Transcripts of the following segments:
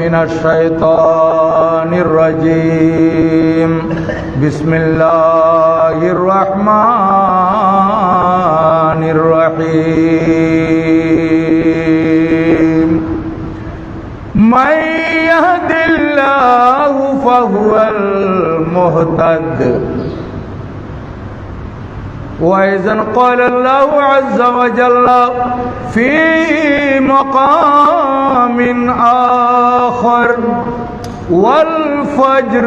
من الشيطان الرجيم بسم الله الرحمن الرحيم من يهد الله فهو المهتد وإذا قال الله عز وجل في مقام آخر والفجر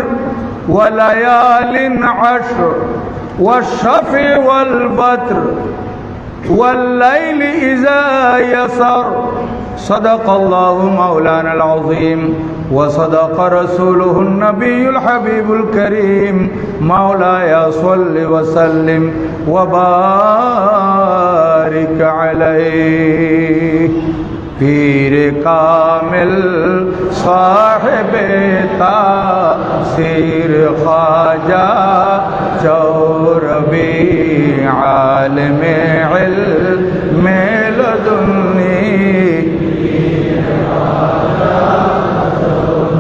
وليال عشر والشفع والبتر والليل إذا يسر صدق الله مولانا العظيم وصدق رسوله النبي الحبيب الكريم مولاي صل وسلم وبارك عليه پیر کامل صاحب تاثیر خواجہ چوربی عالم علم لدنی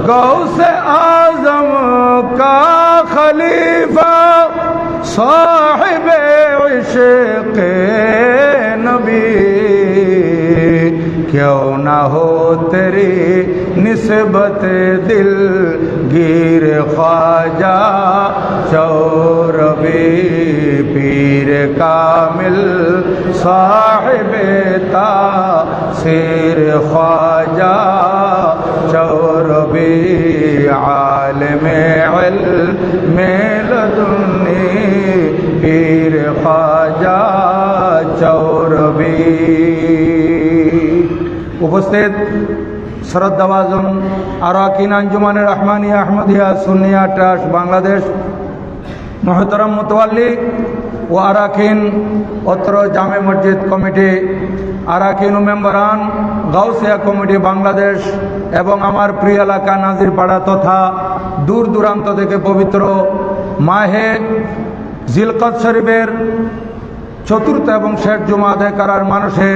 غوث اعظم کا خلیفہ صاحب عشق نبی کیوں نہ ہو تیری نسبت دل گیر خواجہ چوربی پیر کامل صاحب تاثیر خواجہ چوربی عالم علم لدنی پیر خواجہ چوربی উপস্থিত শ্রদ্ধাভাজন আরাকিন আঞ্জুমানে রহমানিয়া আহমদিয়া সুন্নিয়া ট্রাস্ট বাংলাদেশ মহতরম মুতওয়াল্লি ও আরাকিন অত্র জামে মসজিদ কমিটি আরাকিন ও মেম্বারান গাউসিয়া কমিটি বাংলাদেশ এবং আমার প্রিয় এলাকা নাজিরপাড়া তথা দূর দূরান্ত থেকে পবিত্র মাহে জিলকদ শরীফের চতুর্থ এবং শেষ জুমা আদায় করার মানুষে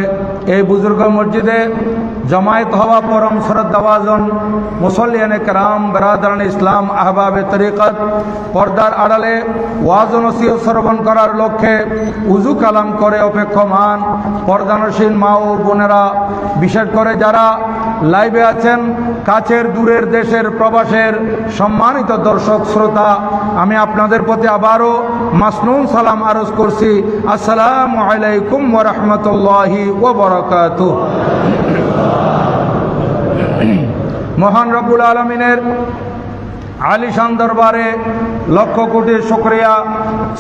এই বুজুর্গ মসজিদে জমায়েত হওয়া পরম শ্রদ্ধাভাজন মুসল্লিয়ানে কেরাম বেরাদারান ইসলাম আহবাবে তরিকত পর্দার আড়ালে ওয়াজ ও নসিহত শ্রবণ করার লক্ষ্যে উজু কালাম করে অপেক্ষমান পর্দানসীন মা ও বোনেরা, বিশেষ করে যারা লাইভে আছেন, কাছের দূরের দেশের প্রবাসের সম্মানিত দর্শক শ্রোতা, আমি আপনাদের প্রতি আবারও মাসনুন সালাম আরজ করছি। আসসালামু আলাইকুম ওয়া রাহমাতুল্লাহি ওয়া বারাকাতুহু। মহান রব্বুল আলমিনের আলিশান দরবারে লক্ষ কোটি শুকরিয়া।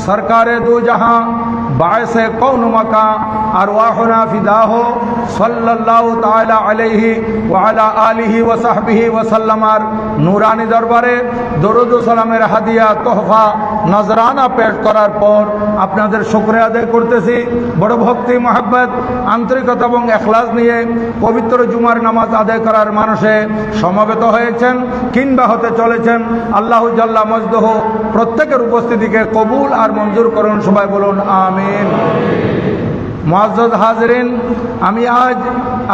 সরকারে দু জাহাঁ বায়সে কৌন মাকা আরওয়াহুনা ফিদাহু সাল্লাল্লাহু তাআলা আলাইহি ওয়া আলা আলিহি ওয়া সাহবিহি ওয়া সাল্লামার নূরানি দরবারে দরুদ ও সালামের হাদিয়া তোহফা নজরানা পেশ করার পর আপনাদের শুকরিয়া আদায় করতেছি। বড় ভক্তি মহব্বত আন্তরিকতা এবং এখলাস নিয়ে পবিত্র জুমার নামাজ আদায় করার মানুষে সমবেত হয়েছেন কিংবা হতে চলেছেন। আল্লাহ জাল্লা মজদুহ প্রত্যেকের উপস্থিতিকে কবুল আর মঞ্জুর করুন, সবাই বলুন আমিন। মুআজ্জাজ হাজিরিন, আমি আজ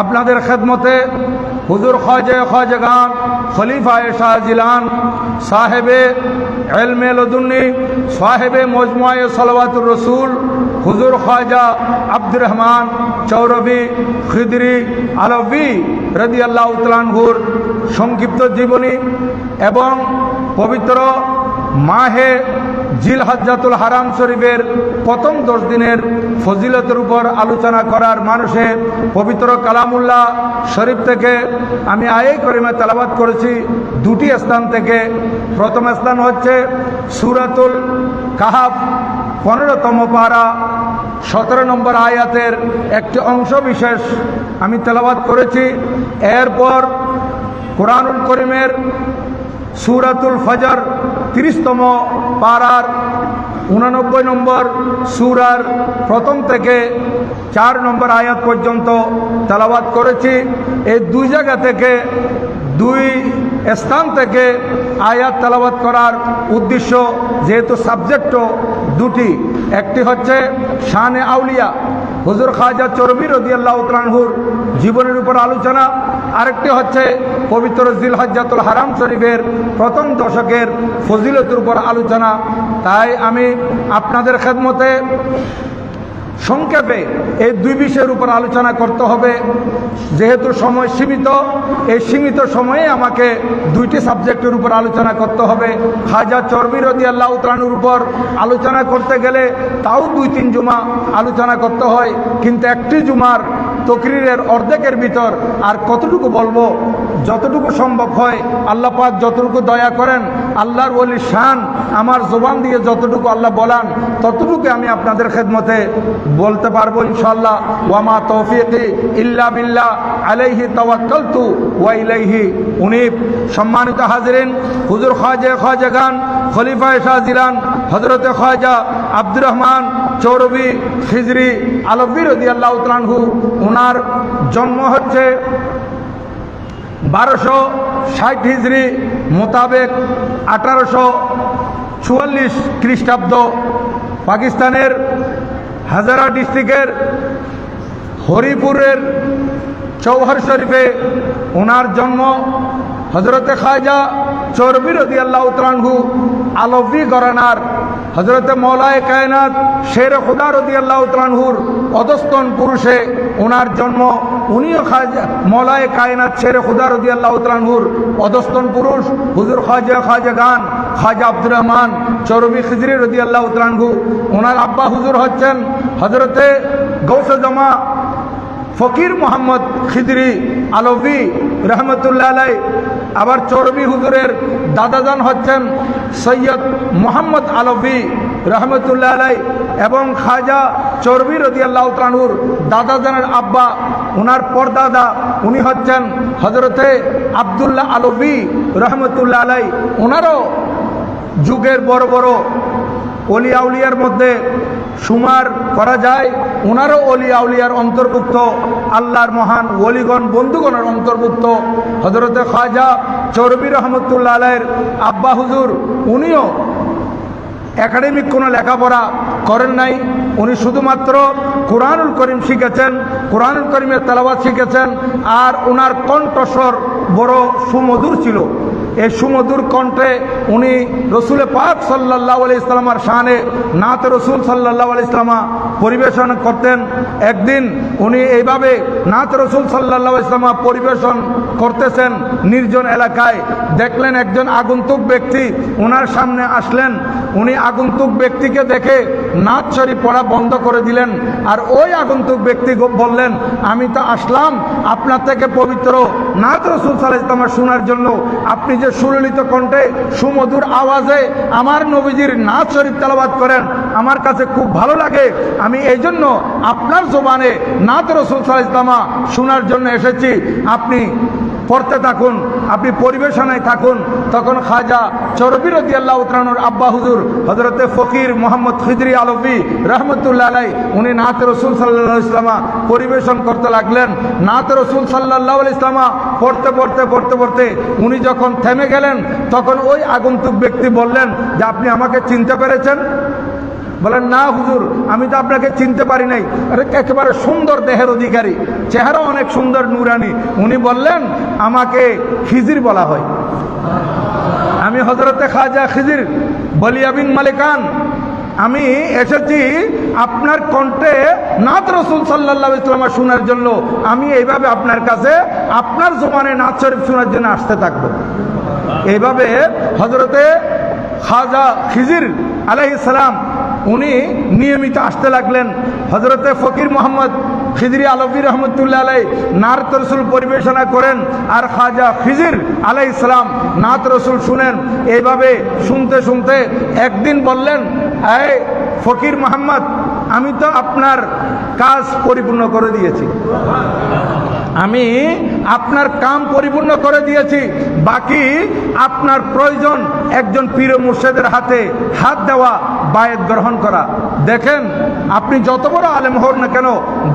আপনাদের খেদমতে হুজুর খ্বাজা খ্বাজাগান খলিফায়ে শাহ জিলান সাহেবে ইলমে লদুন্নি সাহেবে মজমুআয়ে সালাওয়াতুর রসুল হুজুর খ্বাজা আব্দুর রহমান চৌরবি খিদরি আলভী রাদিয়াল্লাহু তাআলা আনহুর সংক্ষিপ্ত জীবনী এবং পবিত্র মাহে জিলহজ্জাতুল হারাম শরীফের প্রথম 10 দিনের ফজিলতের উপর আলোচনা করার মানুষে পবিত্র কালামুল্লাহ শরীফ থেকে আমি আয়ে করিমা তেলাওয়াত করেছি দুটি স্থান থেকে। প্রথম স্থান হচ্ছে সূরাতুল কাহাফ 15তম পারা 17 নম্বর আয়াতের একটি অংশ বিশেষ আমি তেলাওয়াত করেছি। এরপর কোরআনুল করিমের সূরাতুল ফজর 30তম পারার 89 নম্বর সূরার প্রথম থেকে 4 নম্বর আয়াত পর্যন্ত তেলাওয়াত করেছি। এই দুই জায়গা থেকে দুই স্থান থেকে আয়াত তেলাওয়াত করার উদ্দেশ্য, যেহেতু সাবজেক্টও দুটি, একটি হচ্ছে শানে আউলিয়া হুজুর খ্বাজা চৌরবি রাদিয়াল্লাহু তাআলা আনহুর জীবনের উপর আলোচনা, আরেকটি হচ্ছে পবিত্র জিলহজ্জাতুল হারাম শরীফের প্রথম দশকের ফজিলতের উপর আলোচনা। তাই আমি আপনাদের খেদমতে সংক্ষেপে এই দুই বিষয়ের উপর আলোচনা করতে হবে। যেহেতু সময় সীমিত, এই সীমিত সময়ে আমাকে দুইটি সাবজেক্টের উপর আলোচনা করতে হবে। খাজা চরবি রাদিয়াল্লাহু তাআলার উপর আলোচনা করতে গেলে তাও 2-3 জুমা আলোচনা করতে হয়, কিন্তু একটি জুমার তকরিরের অর্ধেকের ভিতর আর কতটুকু বলবো, যতটুকু সম্ভব হয় আল্লাহ পাক যতটুকু দয়া করেন, আল্লাহর ওলি শান আমার জবান দিয়ে যতটুকু আল্লাহ বলান ততটুকু আমি আপনাদের খেদমতে বলতে পারবো ইনশাআল্লাহ। ওয়ামা তৌফিকি ইল্লা বিল্লাহ আলাইহি তাওয়াক্কালতু ওয়া ইলাইহি উনীব। সম্মানিত হাজিরিন, হুজুর খাজাগান খলিফায়ে শাহজিলান হযরতে খাজা আব্দুর রহমান চৌরবি খিজরি আলভী রাদিয়াল্লাহু তাআলা আনহু, ওনার জন্ম হচ্ছে 1260 হিজরি মোতাবেক 1844 খ্রিস্টাব্দ, পাকিস্তানের হাজারা ডিস্ট্রিক্টের হরিপুরের চৌহর শরীফে ওনার জন্ম। হজরতে খাজা চরবি রাদিয়াল্লাহু তাআলা আনহু আলভী ঘরানার হজরতে মৌলায়ে কায়নাত শের খুদা রাদিয়াল্লাহু তাআলা আনহুর অধস্তন পুরুষে ওনার জন্ম। উনিও খাজা মৌলায়ে কায়নাত শের খুদা রাদিয়াল্লাহু তাআলা আনহুর অধস্তন পুরুষ। হুজুর খাজাগান খাজা আব্দুর রহমান চরবি খিজরি রাদিয়াল্লাহু তাআলা আনহু, ওনার আব্বা হুজুর হচ্ছেন হজরতে গৌসে জমা ফকির মোহাম্মদ খিজরি আলভী রহমতুল্লাহ আলাই। আবার চরবি হুজুরের দাদাজান হচ্ছেন সৈয়দ মোহাম্মদ আলভী রহমতুল্লাহ আলাই, এবং খাজা চরবি রাদিয়াল্লাহু তাআলা আনহুর দাদাজানের আব্বা ওনার পরদাদা উনি হচ্ছেন হজরতে আবদুল্লাহ আলভী রহমতুল্লাহ আলাই। ওনারও যুগের বড় বড় অলি আউলিয়ার মধ্যে সুমার করা যায়। ওনারও অলি আউলিয়ার অন্তর্ভুক্ত, আল্লাহর মহান ওলিগণ বন্ধুগণের অন্তর্ভুক্ত। হজরতে খাজা চরবি রহমতুল্লাহ আলাইয়ের আব্বা হুজুর উনিও একাডেমিক কোনো লেখাপড়া করেন নাই, উনি শুধুমাত্র কোরআনুল করিম শিখেছেন, কোরআনুল করিমের তেলাওয়াত শিখেছেন। আর ওনার কণ্ঠস্বর বড় সুমধুর ছিল। এই সুমধুর কণ্ঠে উনি রসুল পাক সাল্লাল্লাহু আলাইহি ওয়াসাল্লামের শানে নাত রসুল সাল্লাল্লাহু আলাইহি ওয়াসাল্লাম পরিবেশন করতেন। একদিন উনি এইভাবে নাত রসুল সাল্লাল্লাহু আলাইহি ওয়াসাল্লাম পরিবেশন করতেছেন নির্জন এলাকায়। দেখলেন একজন আগন্তুক ব্যক্তি ওনার সামনে আসলেন। উনি আগন্তুক ব্যক্তিকে দেখে নাত শরীফ পড়া বন্ধ করে দিলেন। আর ওই আগন্তুক ব্যক্তি বললেন, আমি তো আসলাম আপনার থেকে পবিত্র নাত রসুল সাল্লাল্লাহু আলাইহি ওয়াসাল্লাম শোনার জন্য। আপনি যে সুললিত কণ্ঠে সুমধুর আওয়াজে আমার নবীজির নাত শরীফ তেলাওয়াত করেন, আমার কাছে খুব ভালো লাগে। আমি এই জন্য আপনার জবানে নাত রসুল সাল্লাল্লাহু আলাইহি ওয়াসাল্লাম শোনার জন্য এসেছি। আপনি পড়তে থাকুন, আপনি পরিবেশনায় থাকুন। তখন খাজা চরবি রাদিয়াল্লাহু তাআলা আনহুর আব্বা হুজুর হযরতে ফকির মোহাম্মদ খিজরি আলভী রাহমাতুল্লাহ আলাইহি উনি নাত রসুল সাল্লাল্লাহু আলাইহি ওয়াসাল্লাম পরিবেশন করতে লাগলেন। নাত রসুল সাল্লাল্লাহু আলাইহি ওয়াসাল্লাম পড়তে পড়তে পড়তে পড়তে উনি যখন থেমে গেলেন, তখন ওই আগন্তুক ব্যক্তি বললেন যে, আপনি আমাকে চিনতে পেরেছেন? বলেন, না হুজুর, আমি তো আপনাকে চিনতে পারি নাই। আরে একেবারে সুন্দর দেহের অধিকারী, চেহারা অনেক সুন্দর নুরানি। উনি বললেন, আমাকে খিজির বলা হয়। আমি হযরতে খাজা খিজির বলিয়া বিন মালিকান, আমি এসেছি আপনার কণ্ঠে নাত রসুল সাল্লাল্লাহু আলাইহি ওয়াসাল্লাম শোনার জন্য। আমি এইভাবে আপনার কাছে আপনার জবানে নাত শরীফ শোনার জন্য আসতে থাকবো। এইভাবে হযরতে খাজা খিজির আলাইহিস সালাম উনি নিয়মিত আসতে লাগলেন। হযরতে ফকির মোহাম্মদ খিজরি আলভী রহমতুল্লাহ আলাইহি নাত রসুল পরিবেশনা করেন, আর খাজা খিজির আলাইহিস সালাম নাত রসুল শুনেন। এইভাবে শুনতে শুনতে একদিন বললেন, এই ফকির মোহাম্মদ, আমি তো আপনার কাজ পরিপূর্ণ করে দিয়েছি, আমি আপনার কাম পরিপূর্ণ করে দিয়েছি। বাকি আপনার প্রয়োজন একজন পীর মুর্শিদের হাতে হাত দেওয়া, বায়াত গ্রহণ করা। দেখেন, আপনি যত বড় আলেম হন না কেন,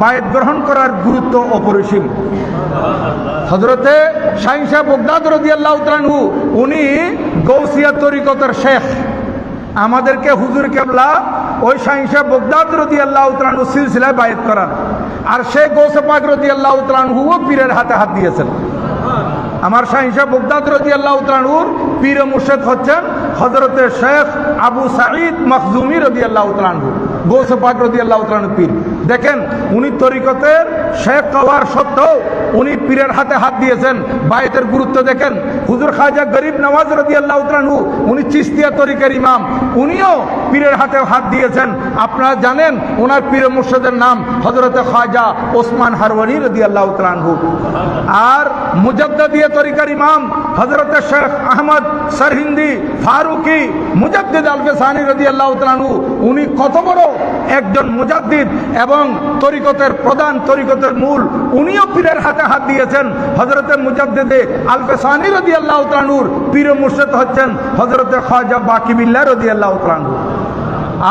বায়াত গ্রহণ করার গুরুত্ব অপরিসীম। হযরতে শাহীন শাহ বগদাদ রাদিয়াল্লাহু তাআলা আনহু উনি গৌসিয়া তরিকতের শেখ। আমাদেরকে হুজুর কেবলা ওই শাহীন শাহ বগদাদ রাদিয়াল্লাহু তাআলা আনহু সিলসিলায় বায়াত করান। আর সেই গৌসে পাক রাদিয়াল্লাহু তাআলা আনহুও পীরের হাতে হাত দিয়েছেন। আমার শাহী সাহেব বগদাদ রাদিয়াল্লাহু তাআলা আনহুর পীর ও মুর্শিদ হচ্ছেন হযরতে শেখ আবু সাঈদ মখজুমি রাদিয়াল্লাহু তাআলা আনহু, গৌসে পাক রাদিয়াল্লাহু তাআলা আনহু পীর। দেখেন উনি তরিকতের শেখ হওয়ার সত্ত্বেও উনি পীরের হাতে হাত দিয়েছেন। বায়াতের গুরুত্ব দেখেন। হুজুর খাজা গরিব নওয়াজ রাদিয়াল্লাহু তাআলা আনহু উনি চিশতিয়া তরিকার ইমাম, উনিও পীরের হাতে হাত দিয়েছেন। আপনারা জানেন ওনার পীর ও মুর্শিদের নাম হযরতে খাজা ওসমান হারওয়ানি রাদিয়াল্লাহু তাআলা আনহু। আর মুজাদ্দিদিয়া তরিকার ইমাম হযরতে শেখ আহমদ সরহিন্দি ফারুকি মুজাদ্দিদ আলফেসানি রাদিয়াল্লাহু তাআলা আনহু, উনি কত বড় একজন মুজাদ্দিদ এবং তরিকতের প্রধান, তরিকতের মূল, উনিও পীরের হাতে হাত দিয়েছেন। হযরতে মুজাদ্দিদে আলফেসানি রাদিয়াল্লাহু তাআলা আনহুর পীর ও মুর্শিদ হচ্ছেন হযরতে খাজা বাকি বিল্লাহ রাদিয়াল্লাহু তাআলা আনহু।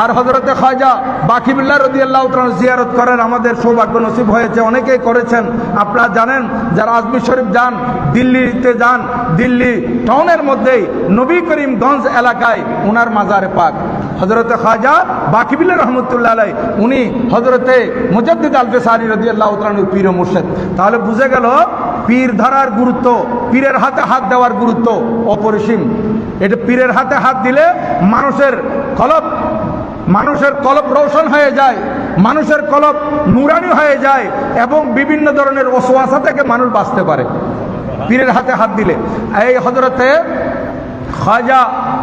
আর হযরতে খাজা বাকি বিল্লাহ রাদিয়াল্লাহু তাআলা জিয়ারত করার আমাদের সৌভাগ্য নসিব হয়েছে, অনেকেই করেছেন। আপনারা জানেন যারা আজমির শরীফ যান, দিল্লিতে যান, দিল্লি টাউনের মধ্যেই নবী করিমগঞ্জ এলাকায় ওনার মাজারে পাক হযরতে খাজা বাকি বিল্লাহ রহমতুল্লাহ আলাইহি, উনি হযরতে মুজাদ্দিদ আলফেসানি রাদিয়াল্লাহু তাআলা আনহুর পীর ও মুর্শিদ। তাহলে বুঝে গেল পীর ধরার গুরুত্ব, পীরের হাতে হাত দেওয়ার গুরুত্ব অপরিসীম। এটা পীরের হাতে হাত দিলে মানুষের কলব রোশন হয়ে যায়, মানুষের কলব নুরানি হয়ে যায় এবং বিভিন্ন ধরনের ওয়াসওয়াসা থেকে মানুষ বাঁচতে পারে পীরের হাতে হাত দিলে। এই হযরতে খাজা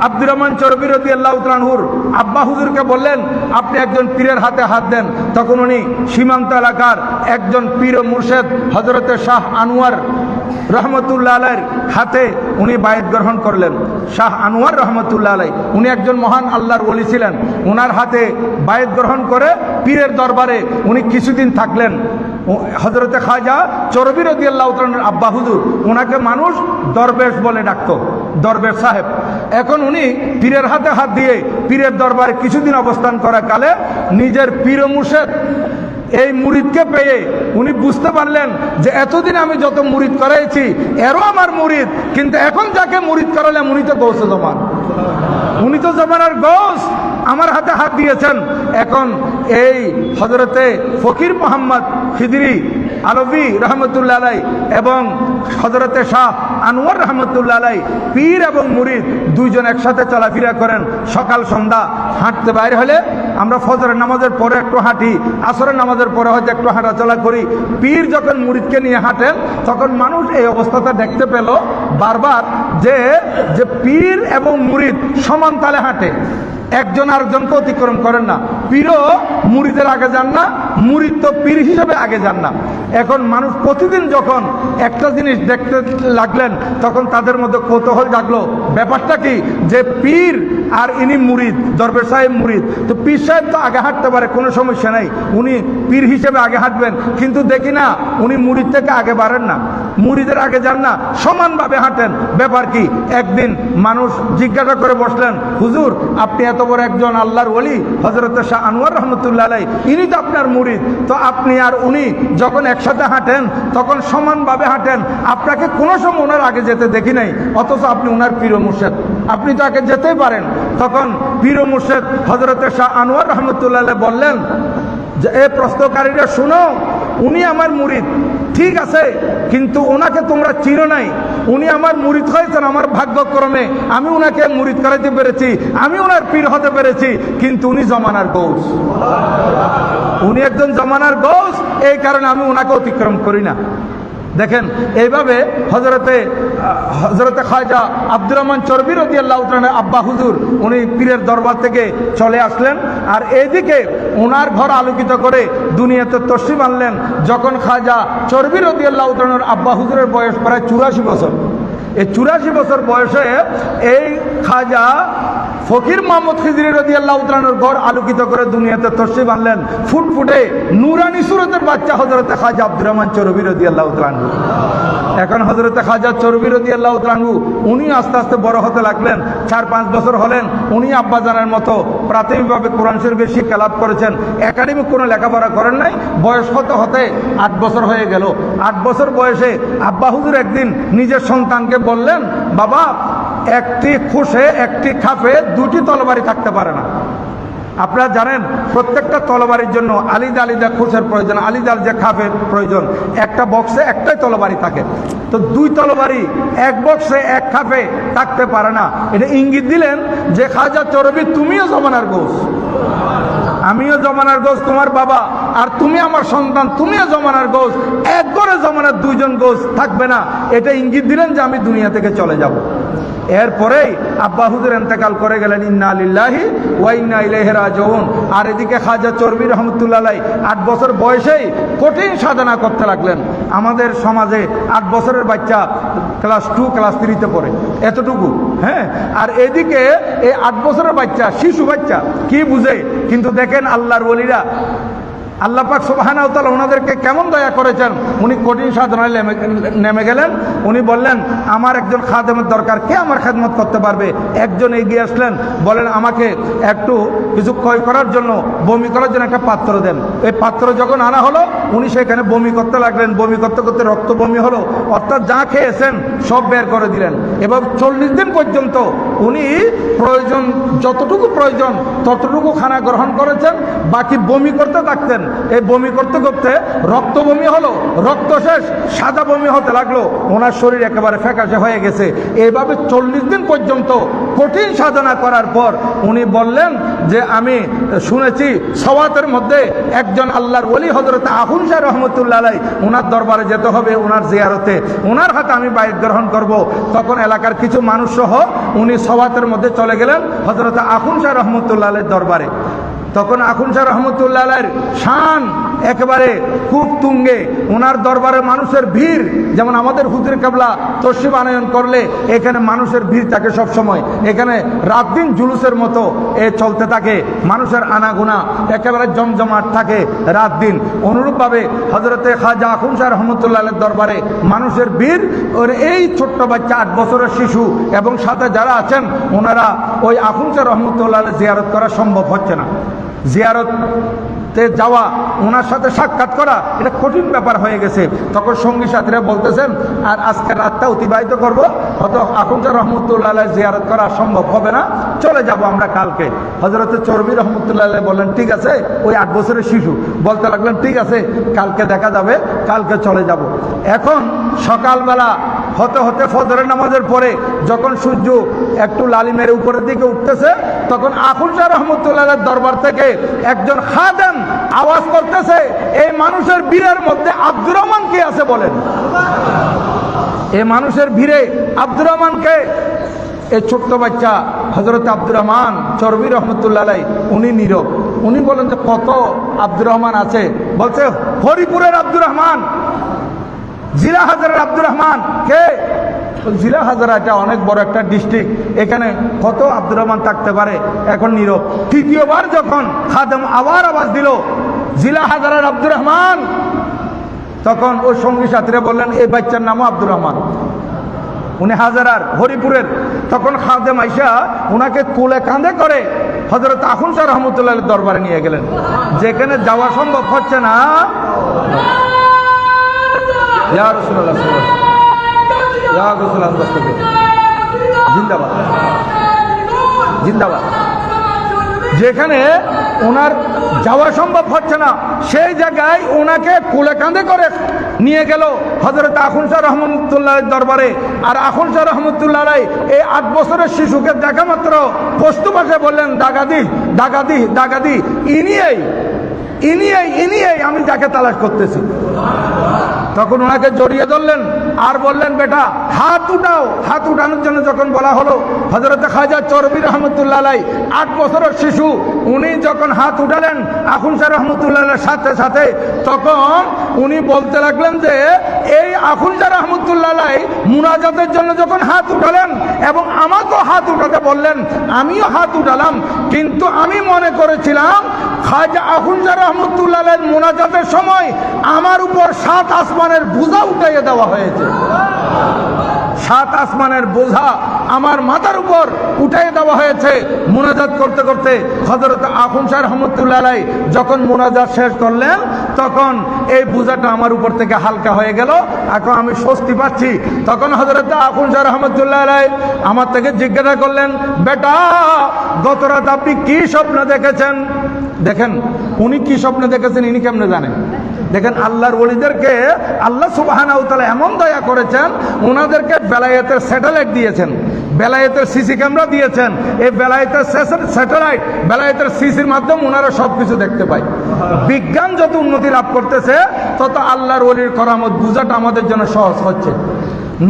আব্দুর রহমান চরবি রাদিয়াল্লাহু তাআলা আনহুর আব্বা হুজুরকে বললেন আপনি একজন পীরের হাতে হাত দেন। তখন উনি সীমান্ত এলাকার একজন পীর ও মুর্শিদ হযরতে শাহ আনোয়ার রহমতুল্লাহ আলাইহির হাতে উনি বায়াত গ্রহণ করলেন। শাহ আনোয়ার রহমতুল্লাহ আলাইহি উনি একজন মহান আল্লাহর ওলি ছিলেন। ওনার হাতে বায়াত গ্রহণ করে পীরের দরবারে উনি কিছুদিন থাকলেন। হযরতে খাজা চরবি রাদিয়াল্লাহু তাআলার আব্বা হুজুর, ওনাকে মানুষ দরবেশ বলে ডাকত, দরবেশ সাহেব। এখন উনি পীরের হাতে হাত দিয়ে পীরের দরবারে কিছুদিন অবস্থান করা কালে নিজের পীর ও মুর্শিদ এই মুরিদকে পেয়ে উনি বুঝতে পারলেন যে এতদিন আমি যত মুরিদ করাইছি এরও আমার মুরিদ, কিন্তু এখন যাকে মুরিদ করালাম উনি তো গৌসে জমান, উনি তো জমানার গৌস, আমার হাতে হাত দিয়েছেন। এখন এই হযরতে ফকির মোহাম্মদ খিদরি আলভী রহমতুল্লাহ আলাইহি এবং হযরতে শাহ আনোয়ার রহমতুল্লাহ আলাইহি পীর এবং মুরিদ দুইজন একসাথে চলাফেরা করেন। সকাল সন্ধ্যা হাঁটতে বাইরে হলে আমরা ফজরের নামাজের পরে একটু হাঁটি, আসরের নামাজের পরে হয়তো একটু হাঁটাচলা করি। পীর যখন মুরিদকে নিয়ে হাঁটেন তখন মানুষ এই অবস্থাটা দেখতে পেল বারবার যে পীর এবং মুরিদ সমান তালে হাঁটে, একজন আরেকজনকে অতিক্রম করেন না। পীরও মুরিদের আগে যান না, মুরিদ তো পীর হিসেবে আগে যান না। এখন মানুষ প্রতিদিন যখন একটা জিনিস দেখতে লাগলেন তখন তাদের মধ্যে কৌতূহল জাগলো, ব্যাপারটা কি যে পীর আর ইনি মুরিদ, দরবেশ সাহেব মুরিদ, তো পীর সাহেব তো আগে হাঁটতে পারে, কোনো সমস্যা নেই, উনি পীর হিসেবে আগে হাঁটবেন, কিন্তু দেখি না উনি মুরিদ থেকে আগে বাড়েন না, মুরিদের আগে যান না, সমানভাবে হাঁটেন, ব্যাপার কি? একদিন মানুষ জিজ্ঞাসা করে বসলেন, হুজুর আপনি এত বড় একজন আল্লাহর ওলি হযরত শাহ আনোয়ার রহমতুল্লাহ আলাইহি, ইনি তো আপনার মুরিদ, তো আপনি আর উনি যখন একসাথে হাঁটেন তখন সমানভাবে হাঁটেন, আপনাকে কোনো সময় ওনার আগে যেতে দেখি নাই, অথচ আপনি ওনার পীর ও মুর্শিদ, আপনি তো আগে যেতেই পারেন। তখন পীর ও মুর্শিদ হযরত শাহ আনোয়ার রহমতুল্লাহ আলাইহি বললেন যে এ প্রশ্নকারীরা শুনো, উনি আমার মুরিদ ঠিক আছে, কিন্তু ওনাকে তোমরা চিনো নাই, উনি আমার মুরিদ হয়েছেন আমার ভাগ্যক্রমে, আমি ওনাকে মুরিদ করাইতে পেরেছি, আমি ওনার পীর হতে পেরেছি, কিন্তু উনি জমানার গৌস, উনি একজন জমানার গৌস, এই কারণে আমি ওনাকে অতিক্রম করি না। দেখেন এইভাবে হযরতে খাজা আব্দুর রহমান চরবি রাদিয়াল্লাহু তাআলা আব্বা হুজুর উনি পীরের দরবার থেকে চলে আসলেন, আর এইদিকে ওনার ঘর আলোকিত করে দুনিয়াতে তশরিফ আনলেন যখন খাজা চরবি রাদিয়াল্লাহু তাআলার আব্বা হুজুরের বয়স প্রায় 84 বছর। এই 84 বছর বয়সে এই খাজা ফকির মোহাম্মদ খিদরি রাদিয়াল্লাহু তাআলার ঘর আলোকিত করে দুনিয়াতে তশরিফ আনলেন, ফুটফুটে নুরানি সুরতের বাচ্চা হযরতে খাজা আব্দুর রহমান চরবি রাদিয়াল্লাহু তাআলা। এখন হযরতে খাজা চরবি রাদিয়াল্লাহু তাআলা উনি আস্তে আস্তে বড় হতে লাগলেন, 4-5 বছর হলেন, উনি আব্বাজানের মতো প্রাথমিকভাবে কোরআন শরীফের শিক্ষা লাভ করেছেন, একাডেমিক কোনো লেখাপড়া করেন নাই। বয়স হতে হতে 8 বছর হয়ে গেল। 8 বছর বয়সে আব্বা হুজুর একদিন নিজের সন্তানকে বললেন, বাবা একটি খুশে একটি খাপে দুটি তরবারি থাকতে পারে না, আপনারা জানেন প্রত্যেকটা তরবারির জন্য আলাদা আলাদা খোঁচের প্রয়োজন, আলাদা আলাদা খাপের প্রয়োজন। একটা বক্সে একটাই তরবারি থাকে, তো দুই তরবারি এক বক্সে এক খাপে থাকতে পারে না। এটা ইঙ্গিত দিলেন যে খাজা চরবি তুমিও জমানার গোস, আমিও জমানার গোস, তোমার বাবা আর তুমি আমার সন্তান, তুমিও জমানার গোস, এক করে জমানার দুইজন গোস থাকবে না। এটা ইঙ্গিত দিলেন যে আমি দুনিয়া থেকে চলে যাব। এরপরেই আব্বা হুজুর ইন্তেকাল করে গেলেন, ইন্না লিল্লাহি ওয়া ইন্না ইলাইহি রাজিউন। আর এদিকে খাজা চরবি রহমতুল্লাহ আলাইহি 8 বছর বয়সেই কঠিন সাধনা করতে লাগলেন। আমাদের সমাজে 8 বছরের বাচ্চা ক্লাস 2 ক্লাস 3-তে পড়ে, এতটুকু। হ্যাঁ, আর এদিকে এই 8 বছরের বাচ্চা, শিশু বাচ্চা কি বুঝে? কিন্তু দেখেন আল্লাহর ওলিরা, আল্লাহ পাক সুবহানাহু ওয়া তাআলা ওনাদেরকে কেমন দয়া করেছেন। উনি কঠিন সাধনায় নেমে গেলেন। উনি বললেন আমার একজন খাদেমের দরকার, কে আমার খেদমত করতে পারবে? একজন এগিয়ে আসলেন, বলেন আমাকে একটু কিছু ক্রয় করার জন্য, বমি করার জন্য একটা পাত্র দেন। এই পাত্র যখন আনা হলো, উনি সেখানে বমি করতে লাগলেন। বমি করতে করতে রক্ত বমি হলো, অর্থাৎ যা খেয়েছেন সব বের করে দিলেন। এবং 40 দিন পর্যন্ত উনি প্রয়োজন, যতটুকু প্রয়োজন ততটুকু খানা গ্রহণ করেছেন, বাকি বমি করতে থাকতেন। এই বমি করতে করতে রক্ত বমি হলো, রক্ত শেষ, সাদা বমি হতে লাগলো, ওনার শরীর একেবারে ফ্যাকাশে হয়ে গেছে। এইভাবে 40 দিন পর্যন্ত কঠিন সাধনা করার পর উনি বললেন যে আমি শুনেছি সওয়াতের মধ্যে একজন আল্লাহর ওলি হযরত আখুন শাহ রহমতুল্লাহ আলাইহি, ওনার দরবারে যেতে হবে, ওনার জিয়ারতে, ওনার হাতে আমি বায়াত গ্রহণ করব। তখন এলাকার কিছু মানুষ সহ উনি সওয়াতের মধ্যে চলে গেলেন হযরত আখুন শাহ রহমতুল্লাহ আলাইহির দরবারে। তখন আখুন শাহ রহমতুল্লাহ আলাইহির শান একেবারে খুব তুঙ্গে, ওনার দরবারে মানুষের ভিড়, যেমন আমাদের হুজুর কেবলা তশরিফ আনয়ন করলে এখানে মানুষের ভিড় থাকে সব সময়, এখানে রাত দিন জুলুসের মতো চলতে থাকে, মানুষের আনাগোনা একেবারে জমজমাট থাকে রাত দিন। অনুরূপভাবে হযরতে খাজা আখুন শাহ রহমতুল্লাহ আলাইহির দরবারে মানুষের ভিড়। ওর এই ছোট্ট বাচ্চা 8 বছরের শিশু এবং সাথে যারা আছেন ওনারা ওই আখুন শাহ রহমতুল্লাহ আলাইহি জিয়ারত করা সম্ভব হচ্ছে না। জিয়ারতে যাওয়া, ওনার সাথে সাক্ষাৎ করা, এটা কঠিন ব্যাপার হয়ে গেছে। তখন সঙ্গী সাথীরা বলতেছেন আর আজকের রাতটা অতিবাহিত করব, হয়তো আখুন শাহ রহমতুল্লাহ আলাইহি জিয়ারত করা সম্ভব হবে না, চলে যাব আমরা কালকে। হযরতে চরবি রহমতুল্লাহ আলাইহি বললেন ঠিক আছে। ওই 8 বছরের শিশু বলতে লাগলেন ঠিক আছে, কালকে দেখা যাবে, কালকে চলে যাব। এখন সকালবেলা হতে হতে ফজরের নামাজের পরে যখন সূর্য একটু লালি মেরে উপরের দিকে উঠতেছে, তখন আখুন শাহ রহমতুল্লাহ আলাইহির দরবার থেকে একজন খাদেম আওয়াজ করতেছে, এই মানুষের ভিড়ের মধ্যে আব্দুর রহমান কে আছে বলেন? এই মানুষের ভিড়ে আব্দুর রহমানকে? এই ছোট্ট বাচ্চা হযরত আব্দুর রহমান চরবি রহমতুল্লাহ আলাইহি উনি নীরব। উনি বলেন যে কত আব্দুর রহমান আছে? বলছে হরিপুরের আব্দুর রহমান, জিলা হাজারের আব্দুর রহমান। কে? জিলা হাজারা এটা অনেক বড় একটা ডিস্ট্রিক্ট, এখানে কত আব্দুর রহমান থাকতে পারে? এখন নীরব। তৃতীয়বার যখন খাদেম আবার আওয়াজ দিল জিলা হাজারের আব্দুর রহমান, তখন ওই সঙ্গী সাথীরা বললেন এই বাচ্চার নামও আব্দুর রহমান, উনি হাজারার হরিপুরের। তখন খাদেম আইসা উনাকে কোলে কাঁধে করে হযরত আখুন শাহ রহমতুল্লাহ আলাইহির দরবারে নিয়ে গেলেন, যেখানে যাওয়া সম্ভব হচ্ছে না। ইয়া রাসূলুল্লাহ ইয়া রাসূলুল্লাহ জিন্দাবাদ জিন্দাবাদ। যেখানে ওনার যাওয়া সম্ভব হচ্ছে না, সেই জায়গায় ওনাকে কোলে কাঁধে করে নিয়ে গেল হযরত আখুন শাহ রহমতুল্লাহ দরবারে। আর আখুন শাহ রহমতুল্লাহ আলাইহি এই 8 বছরের শিশুকে দেখা মাত্র পশতু ভাষায় বললেন দাগাদি দাগাদি দাগাদি, ইনি এই আমি যাকে তালাশ করতেছি। তখন ওনাকে জড়িয়ে ধরলেন আর বললেন বেটা হাত উঠাও। হাত উঠানোর জন্য যখন বলা হলো, হযরত খাজা চরবি রহমতুল্লাহ আলাইহি 8 বছরের শিশু, উনি যখন হাত উঠালেন আখুন শাহ রহমতুল্লাহ আলাইহির সাথে সাথে, তখন উনি বলতে লাগলেন যে এই আখুন শাহ রহমতুল্লাহ আলাইহি মুনাজাতের জন্য যখন হাত উঠালেন এবং আমাকেও হাত উঠাতে বললেন, আমিও হাত উঠালাম, কিন্তু আমি মনে করেছিলাম খাজা আখুন শাহ রহমতুল্লাহ আলাইহির মুনাজাতের সময় আমার উপর 7 আসমানের বোঝা উঠাইয়ে দেওয়া হয়েছে। সাত আসমানের বোঝা আমার মাথার উপর উঠাই দেওয়া হয়েছে। মুনাজাত করতে করতে হযরত আখুন শাহ রহমতুল্লাহ আলাইহি যখন মুনাজাত শেষ করলেন, তখন এই বোঝাটা আমার উপর থেকে হালকা হয়ে গেল, এখন আমি স্বস্তি পাচ্ছি। তখন হযরত আখুন শাহ রহমতুল্লাহ আলাইহি আমার থেকে জিজ্ঞাসা করলেন, বেটা গত রাত আপনি কি স্বপ্ন দেখেছেন? দেখেন উনি কি স্বপ্ন দেখেছেন ইনি কেমনে জানেন? দেখেন আল্লাহর ওলিদেরকে আল্লাহ সুবহানাহু ওয়া তাআলা এমন দয়া করেছেন, ওনাদেরকে বেলায়েতের স্যাটেলাইট দিয়েছেন, বেলায়েতের সিসি ক্যামেরা দিয়েছেন। এই বেলায়েতের স্যাটেলাইট, বেলায়েতের সিসির মাধ্যমে ওনারা সবকিছু দেখতে পায়। বিজ্ঞান যত উন্নতি লাভ করতেছে তত আল্লাহর ওলির করামত বুঝাটা আমাদের জন্য সহজ হচ্ছে,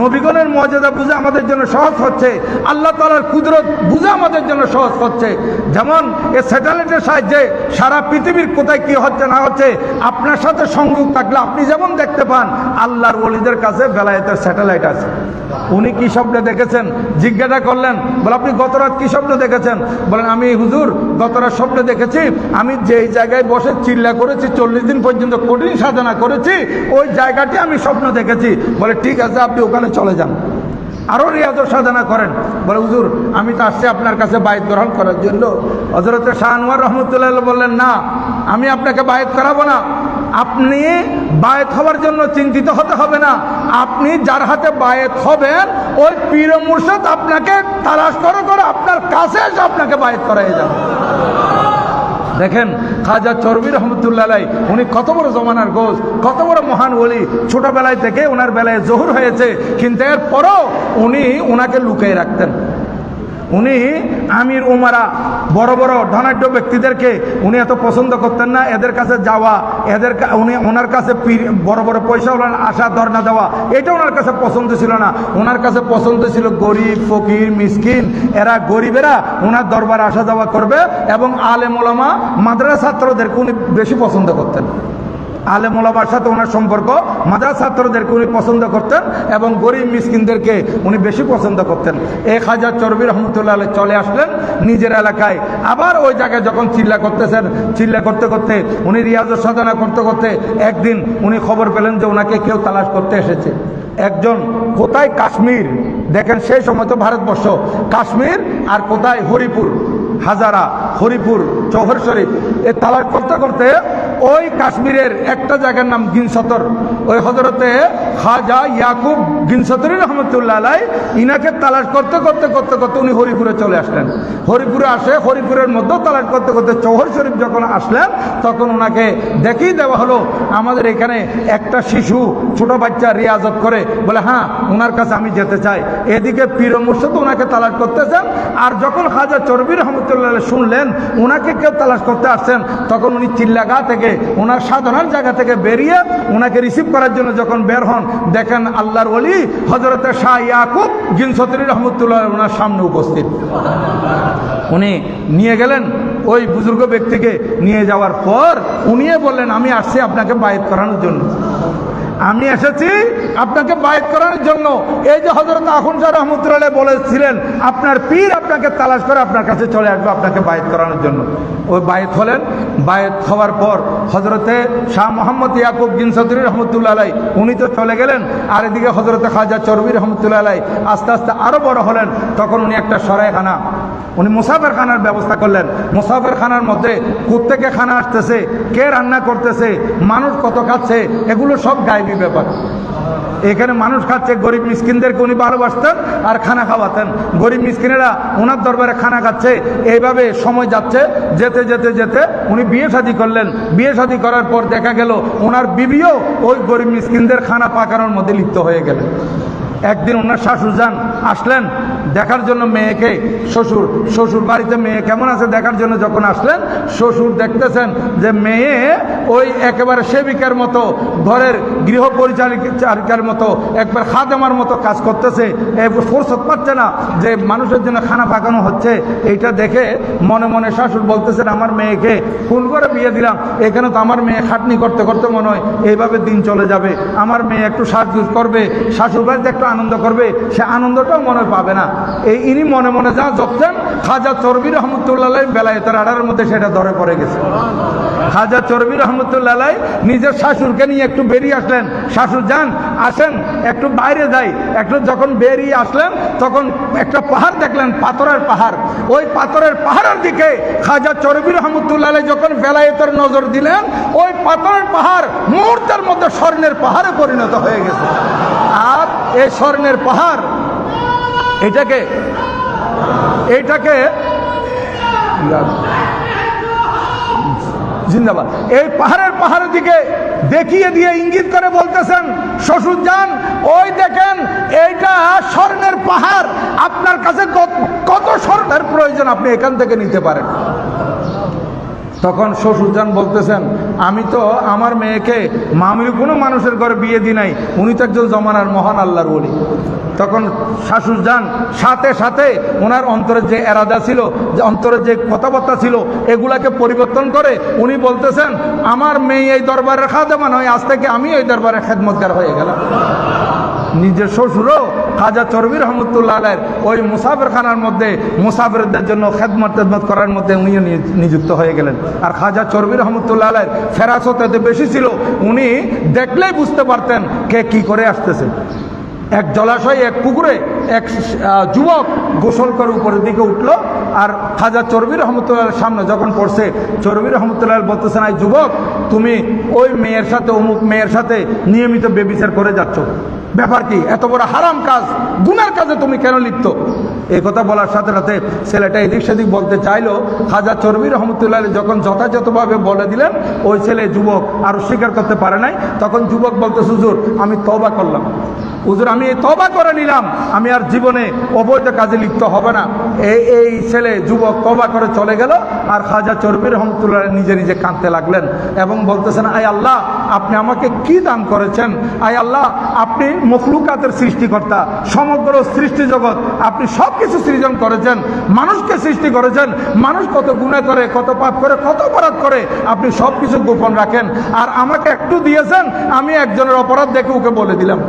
নবীগণের মর্যাদা বুঝা আমাদের জন্য সহজ হচ্ছে, আল্লাহ তাআলার কুদরত বুঝা আমাদের জন্য সহজ হচ্ছে। যেমন এই স্যাটেলাইটের সাহায্যে সারা পৃথিবীর কোথায় কি হচ্ছে না হচ্ছে আপনার সাথে সংযোগ থাকলে আপনি যেমন দেখতে পান, আল্লাহর ওলিদের কাছে বেলায়েতের স্যাটেলাইট আছে। উনি কি স্বপ্ন দেখেছেন জিজ্ঞাসা করলেন, বলে আপনি গত রাত কি স্বপ্ন দেখেছেন? বলেন আমি হুজুর গত রাত স্বপ্ন দেখেছি আমি যেই জায়গায় বসে চিল্লা করেছি 40 দিন পর্যন্ত কঠিন সাধনা করেছি, ওই জায়গাটি আমি স্বপ্ন দেখেছি। বলে ঠিক আছে আপনি ওখানে চলে যান, আরো রিয়াজত সাধনা করেন। বলে হুজুর আমি তো আসছি আপনার কাছে বায়াত গ্রহণ করার জন্য। হযরত শাহ আনোয়ার রহমতুল্লাহ বললেন, না আমি আপনাকে বায়াত করাবো না, আপনি বায়াত হওয়ার জন্য চিন্তিত হতে হবে না, আপনি যার হাতে বায়াত হবেন ওই পীর মুর্শিদ আপনাকে তালাশ করে করে আপনার কাছে এসে আপনাকে বায়াত করাই যাবে। দেখেন খাজা চরবি রহমতুল্লাহ আলাইহি উনি কত বড় জমানার গোস, কত বড় মহান ওলি। ছোটবেলায় থেকে ওনার বেলায় জহুর হয়েছে, কিন্তু এরপরও উনি ওনাকে লুকিয়ে রাখতেন। উনি আমির উমারা বড় বড় ধনাঢ্য ব্যক্তিদেরকে উনি এত পছন্দ করতেন না, এদের কাছে যাওয়া, উনি ওনার কাছে বড় বড় পয়সা আসা ধর্ণা দেওয়া, এটা ওনার কাছে পছন্দ ছিল না। ওনার কাছে পছন্দ ছিল গরিব ফকির মিসকিন, এরা গরিবেরা ওনার দরবারে আসা যাওয়া করবে, এবং আলেম ওলামা মাদ্রাসা ছাত্রদেরকে উনি বেশি পছন্দ করতেন। আলেম ওলামার সাথে ওনার সম্পর্ক, মাদ্রাসা ছাত্রদেরকে উনি পছন্দ করতেন এবং গরিব মিসকিনদেরকে উনি বেশি পছন্দ করতেন। এই খাজা চরবি রহমতুল্লাহ আলাইহি চলে আসলেন নিজের এলাকায়, আবার ওই জায়গায় যখন চিল্লা করতেছেন, চিল্লা করতে করতে উনি রিয়াজত সাধনা করতে করতে একদিন উনি খবর পেলেন যে ওনাকে কেউ তালাশ করতে এসেছে। একজন কোথায় কাশ্মীর, দেখেন সেই সময় তো ভারতবর্ষ, কাশ্মীর আর কোথায় হরিপুর, হাজারা, হরিপুর, চৌহর শরীফ, এ তালাশ করতে করতে ওই কাশ্মীরের একটা জায়গার নাম গিনসতর, ওই হযরতে খাজা ইয়াকুব গিনসতরি রহমতুল্লাহ আলাইহি ইনাকে তালাশ করতে করতে করতে করতে উনি হরিপুরে চলে আসলেন। হরিপুরে আসে, হরিপুরের মধ্যেও তালাশ করতে করতে চৌহর শরীফ যখন আসলেন, তখন ওনাকে দেখিয়ে দেওয়া হলো আমাদের এখানে একটা শিশু ছোট বাচ্চা রিয়াজত করে, বলে হ্যাঁ ওনার কাছে আমি যেতে চাই। এদিকে পীর মুর্শিদ ওনাকে তালাশ করতেছেন, আর যখন খাজা চরবি রহমতুল্লাহ আলাইহি শুনলেন ওনাকে কেউ তালাশ করতে আসছেন, তখন উনি চিল্লাগা থেকে ওনার সাধনার জায়গা থেকে বেরিয়ে ওনাকে রিসিভ করার জন্য যখন বের হন, দেখেন আল্লাহর ওলি হযরতে শাহ ইয়াকুব গিনসতরি রহমতুল্লাহ ওনার সামনে উপস্থিত। উনি নিয়ে গেলেন ওই বুজুর্গ ব্যক্তিকে, নিয়ে যাওয়ার পর উনি বললেন আমি আসছি আপনাকে বায়াত করানোর জন্য, আমি এসেছি আপনাকে বায়াত করানোর জন্য। এই যে হযরত আখুন শাহ রহমতুল্লাহ আলাইহি বলেছিলেন আপনার পীর আপনাকে তালাশ করে আপনার কাছে চলে আসবে আপনাকে বায়াত করানোর জন্য। ওই বায়াত হলেন। বায়াত হওয়ার পর হযরতে শাহ মোহাম্মদ ইয়াকুব গিনসতরি রহমতুল্লাহ আলাইহি উনি তো চলে গেলেন, আর এদিকে হযরতে খাজা চরবি রহমতুল্লাহ আলাইহি আস্তে আস্তে আরো বড় হলেন। তখন উনি একটা সরাইখানা, উনি মুসাফির খানার ব্যবস্থা করলেন। মুসাফির খানার মধ্যে কোত্থেকে খানা আসতেছে, কে রান্না করতেছে, মানুষ কত খাচ্ছে, এগুলো সব গায়েবী ব্যাপার। এখানে মানুষ খাচ্ছে, গরিব মিসকিনদেরকে উনি ভালোবাসতেন আর খানা খাওয়াতেন, গরিব মিসকিনেরা ওনার দরবারে খানা খাচ্ছে। এইভাবে সময় যাচ্ছে, যেতে যেতে যেতে উনি বিয়ে শাদী করলেন। বিয়ে শাদী করার পর দেখা গেল ওনার বিবিও ওই গরিব মিসকিনদের খানা পাকানোর মধ্যে লিপ্ত হয়ে গেলেন। একদিন ওনার শাশুড় যান আসলেন দেখার জন্য মেয়েকে, শ্বশুর বাড়িতে মেয়ে কেমন আছে দেখার জন্য যখন আসলেন, শ্বশুর দেখতেছেন যে মেয়ে ওই একেবারে সেবিকার মতো, ঘরের গৃহ পরিচারিকার মতো, একবার খাদেমার মতো কাজ করতেছে, ফুরসত পাচ্ছে না যে মানুষের জন্য খানা পাকানো হচ্ছে। এইটা দেখে মনে মনে শাশুড় বলতেছেন আমার মেয়েকে ফুল করে বিয়ে দিলাম, এখানে তো আমার মেয়ে খাটনি করতে করতে মনে হয় এইভাবে দিন চলে যাবে, আমার মেয়ে একটু সাজগুজ করবে, শাশুড় বাড়িতে একটু আনন্দ করবে, সে আনন্দটাও মনে পাবে না। ইনি মনে মনে যা জপতেন, খাজা চরবি রহমতুল্লাহ আলাইহি বেলায়েতের আড়ার মধ্যে সেটা ধরে পড়ে গেছে। খাজা চরবি রহমতুল্লাহ আলাইহি নিজের শাশুড়কে নিয়ে একটু বেরিয়ে আসলেন ডাকলেন, শাশুড়জান আসেন একটু বাইরে যাই। একটু যখন বেরিয়ে আসলেন তখন একটা পাহাড় দেখলেন, পাথরের পাহাড়। ওই পাথরের পাহাড়ের দিকে খাজা চরবি রহমতুল্লাহ আলাইহি যখন বেলায়েতের নজর দিলেন, ওই পাথরের পাহাড় মুহূর্তের মধ্যে স্বর্ণের পাহাড়ে পরিণত হয়ে গেছে। আর এই স্বর্ণের পাহাড় এটাকে জিন্দাবাদ, এই পাহাড়ের দিকে দেখিয়ে দিয়ে ইঙ্গিত করে বলতেছেন, শ্বশুর যান ওই দেখেন এইটা স্বর্ণের পাহাড়, আপনার কাছে কত স্বর্ণের প্রয়োজন আপনি এখান থেকে নিতে পারেন। তখন শ্বশুরজান বলতেছেন, আমি তো আমার মেয়েকে মামুলি কোনো মানুষের ঘরে বিয়ে দিই নাই, উনি তো একজন জমানার মহান আল্লাহর ওলি। তখন শাশুড়জান সাথে সাথে ওনার অন্তরের যে এরাদা ছিল, যে অন্তরের যে কথাবার্তা ছিল, এগুলাকে পরিবর্তন করে উনি বলতেছেন, আমার মেয়ে এই দরবারের খাদেমা নয়, আজ থেকে আমি ওই দরবারের খেদমতগার হয়ে গেলাম। নিজের শ্বশুরও খাজা চরবি রহমতুল্লাহ আলাইহির ওই মুসাফির খানার মধ্যে মুসাফিরদের জন্য খেদমত করার মধ্যে উনিও নিযুক্ত হয়ে গেলেন। আর খাজা চরবি রহমতুল্লাহ আলাইহির ফেরাসত এত বেশি ছিল, উনি দেখলেই বুঝতে পারতেন কে কি করে আসতেছে। এক জলাশয়ে এক পুকুরে এক যুবক গোসল করে উপরের দিকে উঠলো, আর খাজা চরবি রহমতুল্লাহ সামনে যখন পড়ছে, চরবি রহমতুল্লাহ বলতেছেন, এই যুবক তুমি ওই মেয়ের সাথে অমুক মেয়ের সাথে নিয়মিত বেবিচার করে যাচ্ছ, ব্যাপার কি? এত বড় হারাম কাজ, গুনার কাজে তুমি কেন লিপ্ত? এই কথা বলার সাথে সাথে ছেলেটা এদিক সেদিক বলতে চাইলো। খাজা চরবি রহমতুল্লাহ যখন যথাযথভাবে বলে দিলেন, ওই ছেলে যুবক আর স্বীকার করতে পারে নাই। তখন যুবক বলতে, হুজুর আমি তওবা করলাম, হুজুর আমি তওবা করে নিলাম, আমি আর জীবনে অবৈধ কাজে লিপ্ত হবে না। এই ছেলে যুবক তওবা করে চলে গেল। আর খাজা চরবি রহমতুল্লাহ নিজে নিজে কাঁদতে লাগলেন এবং বলতেছেন, আয় আল্লাহ আপনি আমাকে কি দান করেছেন, আয় আল্লাহ আপনি মখলুকাতের সৃষ্টিকর্তা, সমগ্র সৃষ্টি জগৎ আপনি সব কিছু সৃজন করেছেন, মানুষকে সৃষ্টি করেছেন, মানুষ কত গুনাহ করে, কত পাপ করে, কত অপরাধ করে, আপনি সব কিছু গোপন রাখেন। আর আমাকে একটু দিয়েছেন, আমি একজনের অপরাধ দেখে ওকে বলে দিলাম।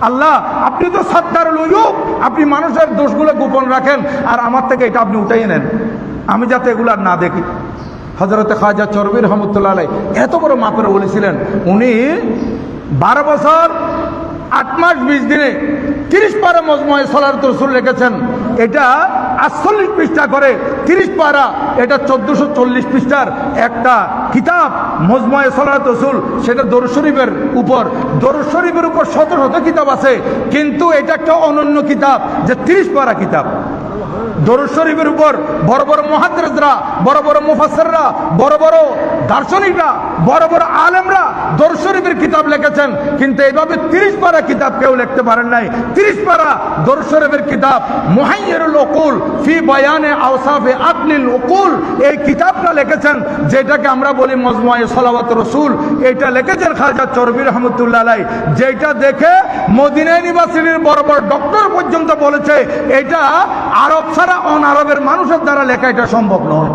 আল্লাহ আপনি তো সাত্তারুল উয়ুব, আপনি মানুষের দোষগুলো গোপন রাখেন, আর আমার থেকে এটা আপনি উঠাই নেন, আমি যাতে এগুলো আর না দেখি। হযরতে খাজা চরবি রহমতুল্লাহ আলাইহি এত বড় মাপের ওলি ছিলেন। উনি 12 বছর 8 মাস 20 দিনে 30 পারা মজমুয়ে সালাতুর রাসূল লিখেছেন। এটা 48 পৃষ্ঠা করে 30 পারা, এটা 1440 পৃষ্ঠার একটা কিতাব মজমুয়ে সালাতুর রাসূল। সেটা দরুদ শরীফের উপর, দরুদ শরীফের উপর শত শত কিতাব আছে, কিন্তু এটা একটা অনন্য কিতাব যে 30 পারা কিতাব। দরুদ শরীফের উপর বড় বড় মুহাদ্দিসরা, বড় বড় মুফাসসিররা, বড় বড় দার্শনিকরা, বড় বড় আলেমরা দরুদ শরীফের কিতাব লিখেছেন, কিন্তু এইভাবে 30 পারা কিতাব কেউ লিখতে পারেন নাই। 30 পারা দরুদ শরীফের কিতাব মুহাইয়িরুল উকুল ফি বায়ানে আওসাফে আকলিল উকুল, এই কিতাবটা লিখেছেন, যেটাকে আমরা বলি মজমুয়ে সালাওয়াতুর রাসূল। এটা লিখেছেন খাজা চরবি রহমতুল্লাহ আলাইহি, যেটা দেখে মদিনা ইউনিভার্সিটির বড় বড় ডক্টর পর্যন্ত বলেছে এটা আরব ছাড়া অনারবের মানুষের দ্বারা লেখা এটা সম্ভব নয়।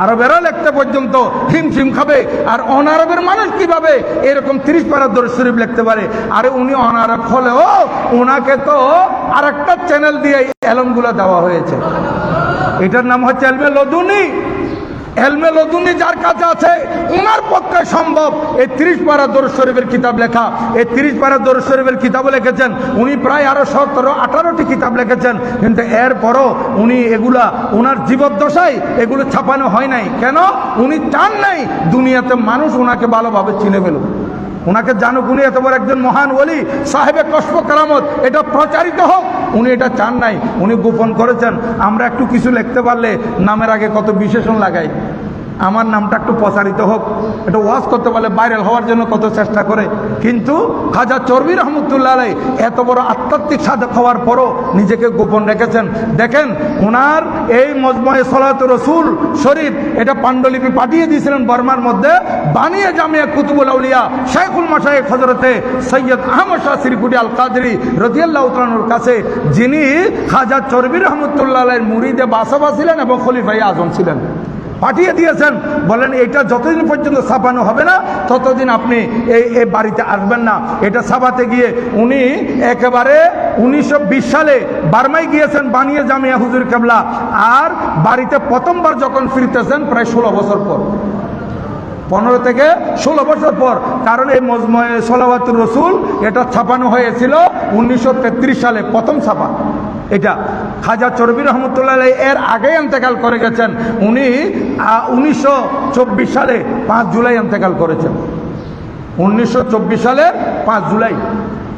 আরবেরা লিখতে পর্যন্ত হিমশিম খাবে, আর অনারবের মানুষ কিভাবে এরকম 30 পারা দরুদ শরীফ লিখতে পারে? আরে উনি অনারব হলেও ওনাকে তো আর একটা চ্যানেল দিয়ে এলমগুলো দেওয়া হয়েছে, এটার নাম হচ্ছে এলমে লদুনি। এলমে লদুনি যার কাছে আছে ওনার পক্ষে সম্ভব এই 30 পারা দরুদ শরীফের কিতাব লেখা। এই 30 পারা দরুদ শরীফের কিতাব লিখেছেন উনি, প্রায় আরো 17-18টি কিতাব লিখেছেন, কিন্তু এরপরও উনি এগুলা ওনার জীবদ্দশায় এগুলো ছাপানো হয় নাই। কেন? উনি চান নাই দুনিয়াতে মানুষ ওনাকে ভালোভাবে চিনে ফেলুক, ওনাকে জানুক উনি এত বড় একজন মহান ওলি, সাহেবে কশফ কারামত, এটা প্রচারিত হোক, উনি এটা চান নাই, উনি গোপন করেছেন। আমরা একটু কিছু লিখতে পারলে নামের আগে কত বিশেষণ লাগাই, আমার নামটা একটু প্রচারিত হোক, এটা ওয়াজ করতে পারলে ভাইরাল হওয়ার জন্য কত চেষ্টা করে। কিন্তু খাজা চরবি রহমতুল্লাহ আলাইহি এত বড় আধ্যাত্মিক সাধক হওয়ার পরও নিজেকে গোপন রেখেছেন। দেখেন ওনার এই মজমুয়ে সালাতুর রাসূল শরীফ, এটা পাণ্ডুলিপি পাঠিয়ে দিয়েছিলেন বর্মার মধ্যে, বানিয়ে জামিয়া কুতুবুল আউলিয়া শাইখুল মাশায়েখ হযরতে সৈয়দ আহমদ শাহ শ্রীকুটি আল কাদরি রাদিয়াল্লাহু তাআলার কাছে, যিনি খাজা চরবি রহমতুল্লাহ আলাইহির মুরিদে বাসাবা ছিলেন এবং খলিফায়ে আজম ছিলেন, পাঠিয়ে দিয়েছেন। বলেন এটা যতদিন পর্যন্ত ছাপানো হবে না ততদিন আপনি এই বাড়িতে আসবেন না। এটা ছাপাতে গিয়ে উনি একেবারে 1920 সালে বার্মায় গিয়েছেন বানিয়ে জামিয়া হুজুর কেবলা, আর বাড়িতে প্রথমবার যখন ফিরতেছেন প্রায় 16 বছর পর। 15 থেকে 16 বছর পর। কারণ এই মজমুয়ে সলাওয়াতুর রসুল এটা ছাপানো হয়েছিল 1933 সালে, প্রথম ছাপা এটা। খাজা চরবি রহমতুল্লাহ এর আগে ইন্তেকাল করে গেছেন। উনি 1924 সালে 5 জুলাই ইন্তেকাল করেছেন। 1924 সালের 5 জুলাই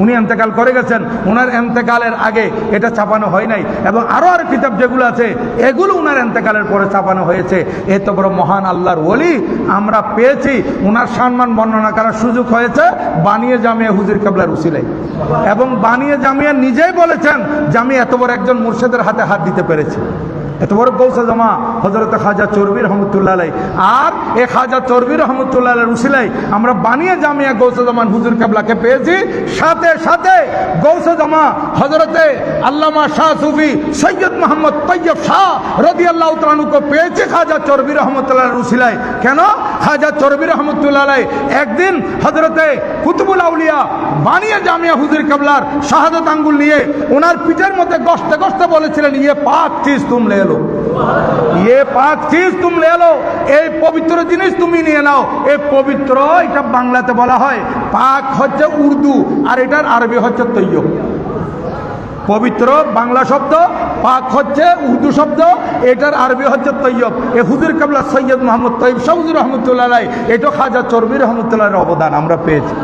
উনি ইন্তেকাল করে গেছেন। ওনার ইন্তেকালের আগে এটা ছাপানো হয় নাই। এবং আরও কিতাব যেগুলো আছে এগুলো ওনার ইন্তেকালের পরে ছাপানো হয়েছে। এত বড় মহান আল্লাহর ওলি আমরা পেয়েছি, ওনার সম্মান বর্ণনা করার সুযোগ হয়েছে বানিয়ে জামিয়া হুজুর কেবলার উসিলায়। এবং বানিয়ে জামিয়া নিজেই বলেছেন যে আমি এত বড় একজন মুর্শিদের হাতে হাত দিতে পেরেছি। এত বড় গৌসে জামা হযরত খাজা চরবি রহমতুল্লাহ আলাইহি। আর এই খাজা চরবি রহমতুল্লাহ আলাইহির উসিলায় আমরা বানিয়ে জামিয়া গৌসে জামান হুজুর কেবলাকে পেয়েছি। সাথে সাথে গৌসে জামা হযরতে আল্লামা শাহ সুফি সৈয়দ মোহাম্মদ তৈয়ব শাহ রাদিয়াল্লাহু তাআলা আনহুকে পেয়েছি খাজা চরবি রহমতুল্লাহ আলাইহির উসিলায়। কেন? খাজা চরবি রহমতুল্লাহ আলাইহি একদিন হযরতে কুতুবুল আউলিয়া বানিয়ে জামিয়া হুজুর কেবলার শাহাদাত আঙ্গুল নিয়ে ওনার পিঠের মধ্যে গসতে গসতে বলেছিলেন, ইয়ে পাক চিজ তুম লে লো, ये पाक चीज तुम ले लो, এই পবিত্র জিনিস তুমি নিয়ে নাও। এই পবিত্র এটা বাংলাতে বলা হয়, পাক হচ্ছে উর্দু আর এটার আরবি হচ্ছে তৈয়ব। পবিত্র বাংলা শব্দ, পাক হচ্ছে উর্দু শব্দ, এটার আরবি হচ্ছে তৈয়ব। এ হুজুর কেবলা সৈয়দ মোহাম্মদ তৈয়ব শাহ হুজুর রহমতুল্লাহ আলাইহি, এটা খাজা চরবি রহমতুল্লাহর অবদান আমরা পেয়েছি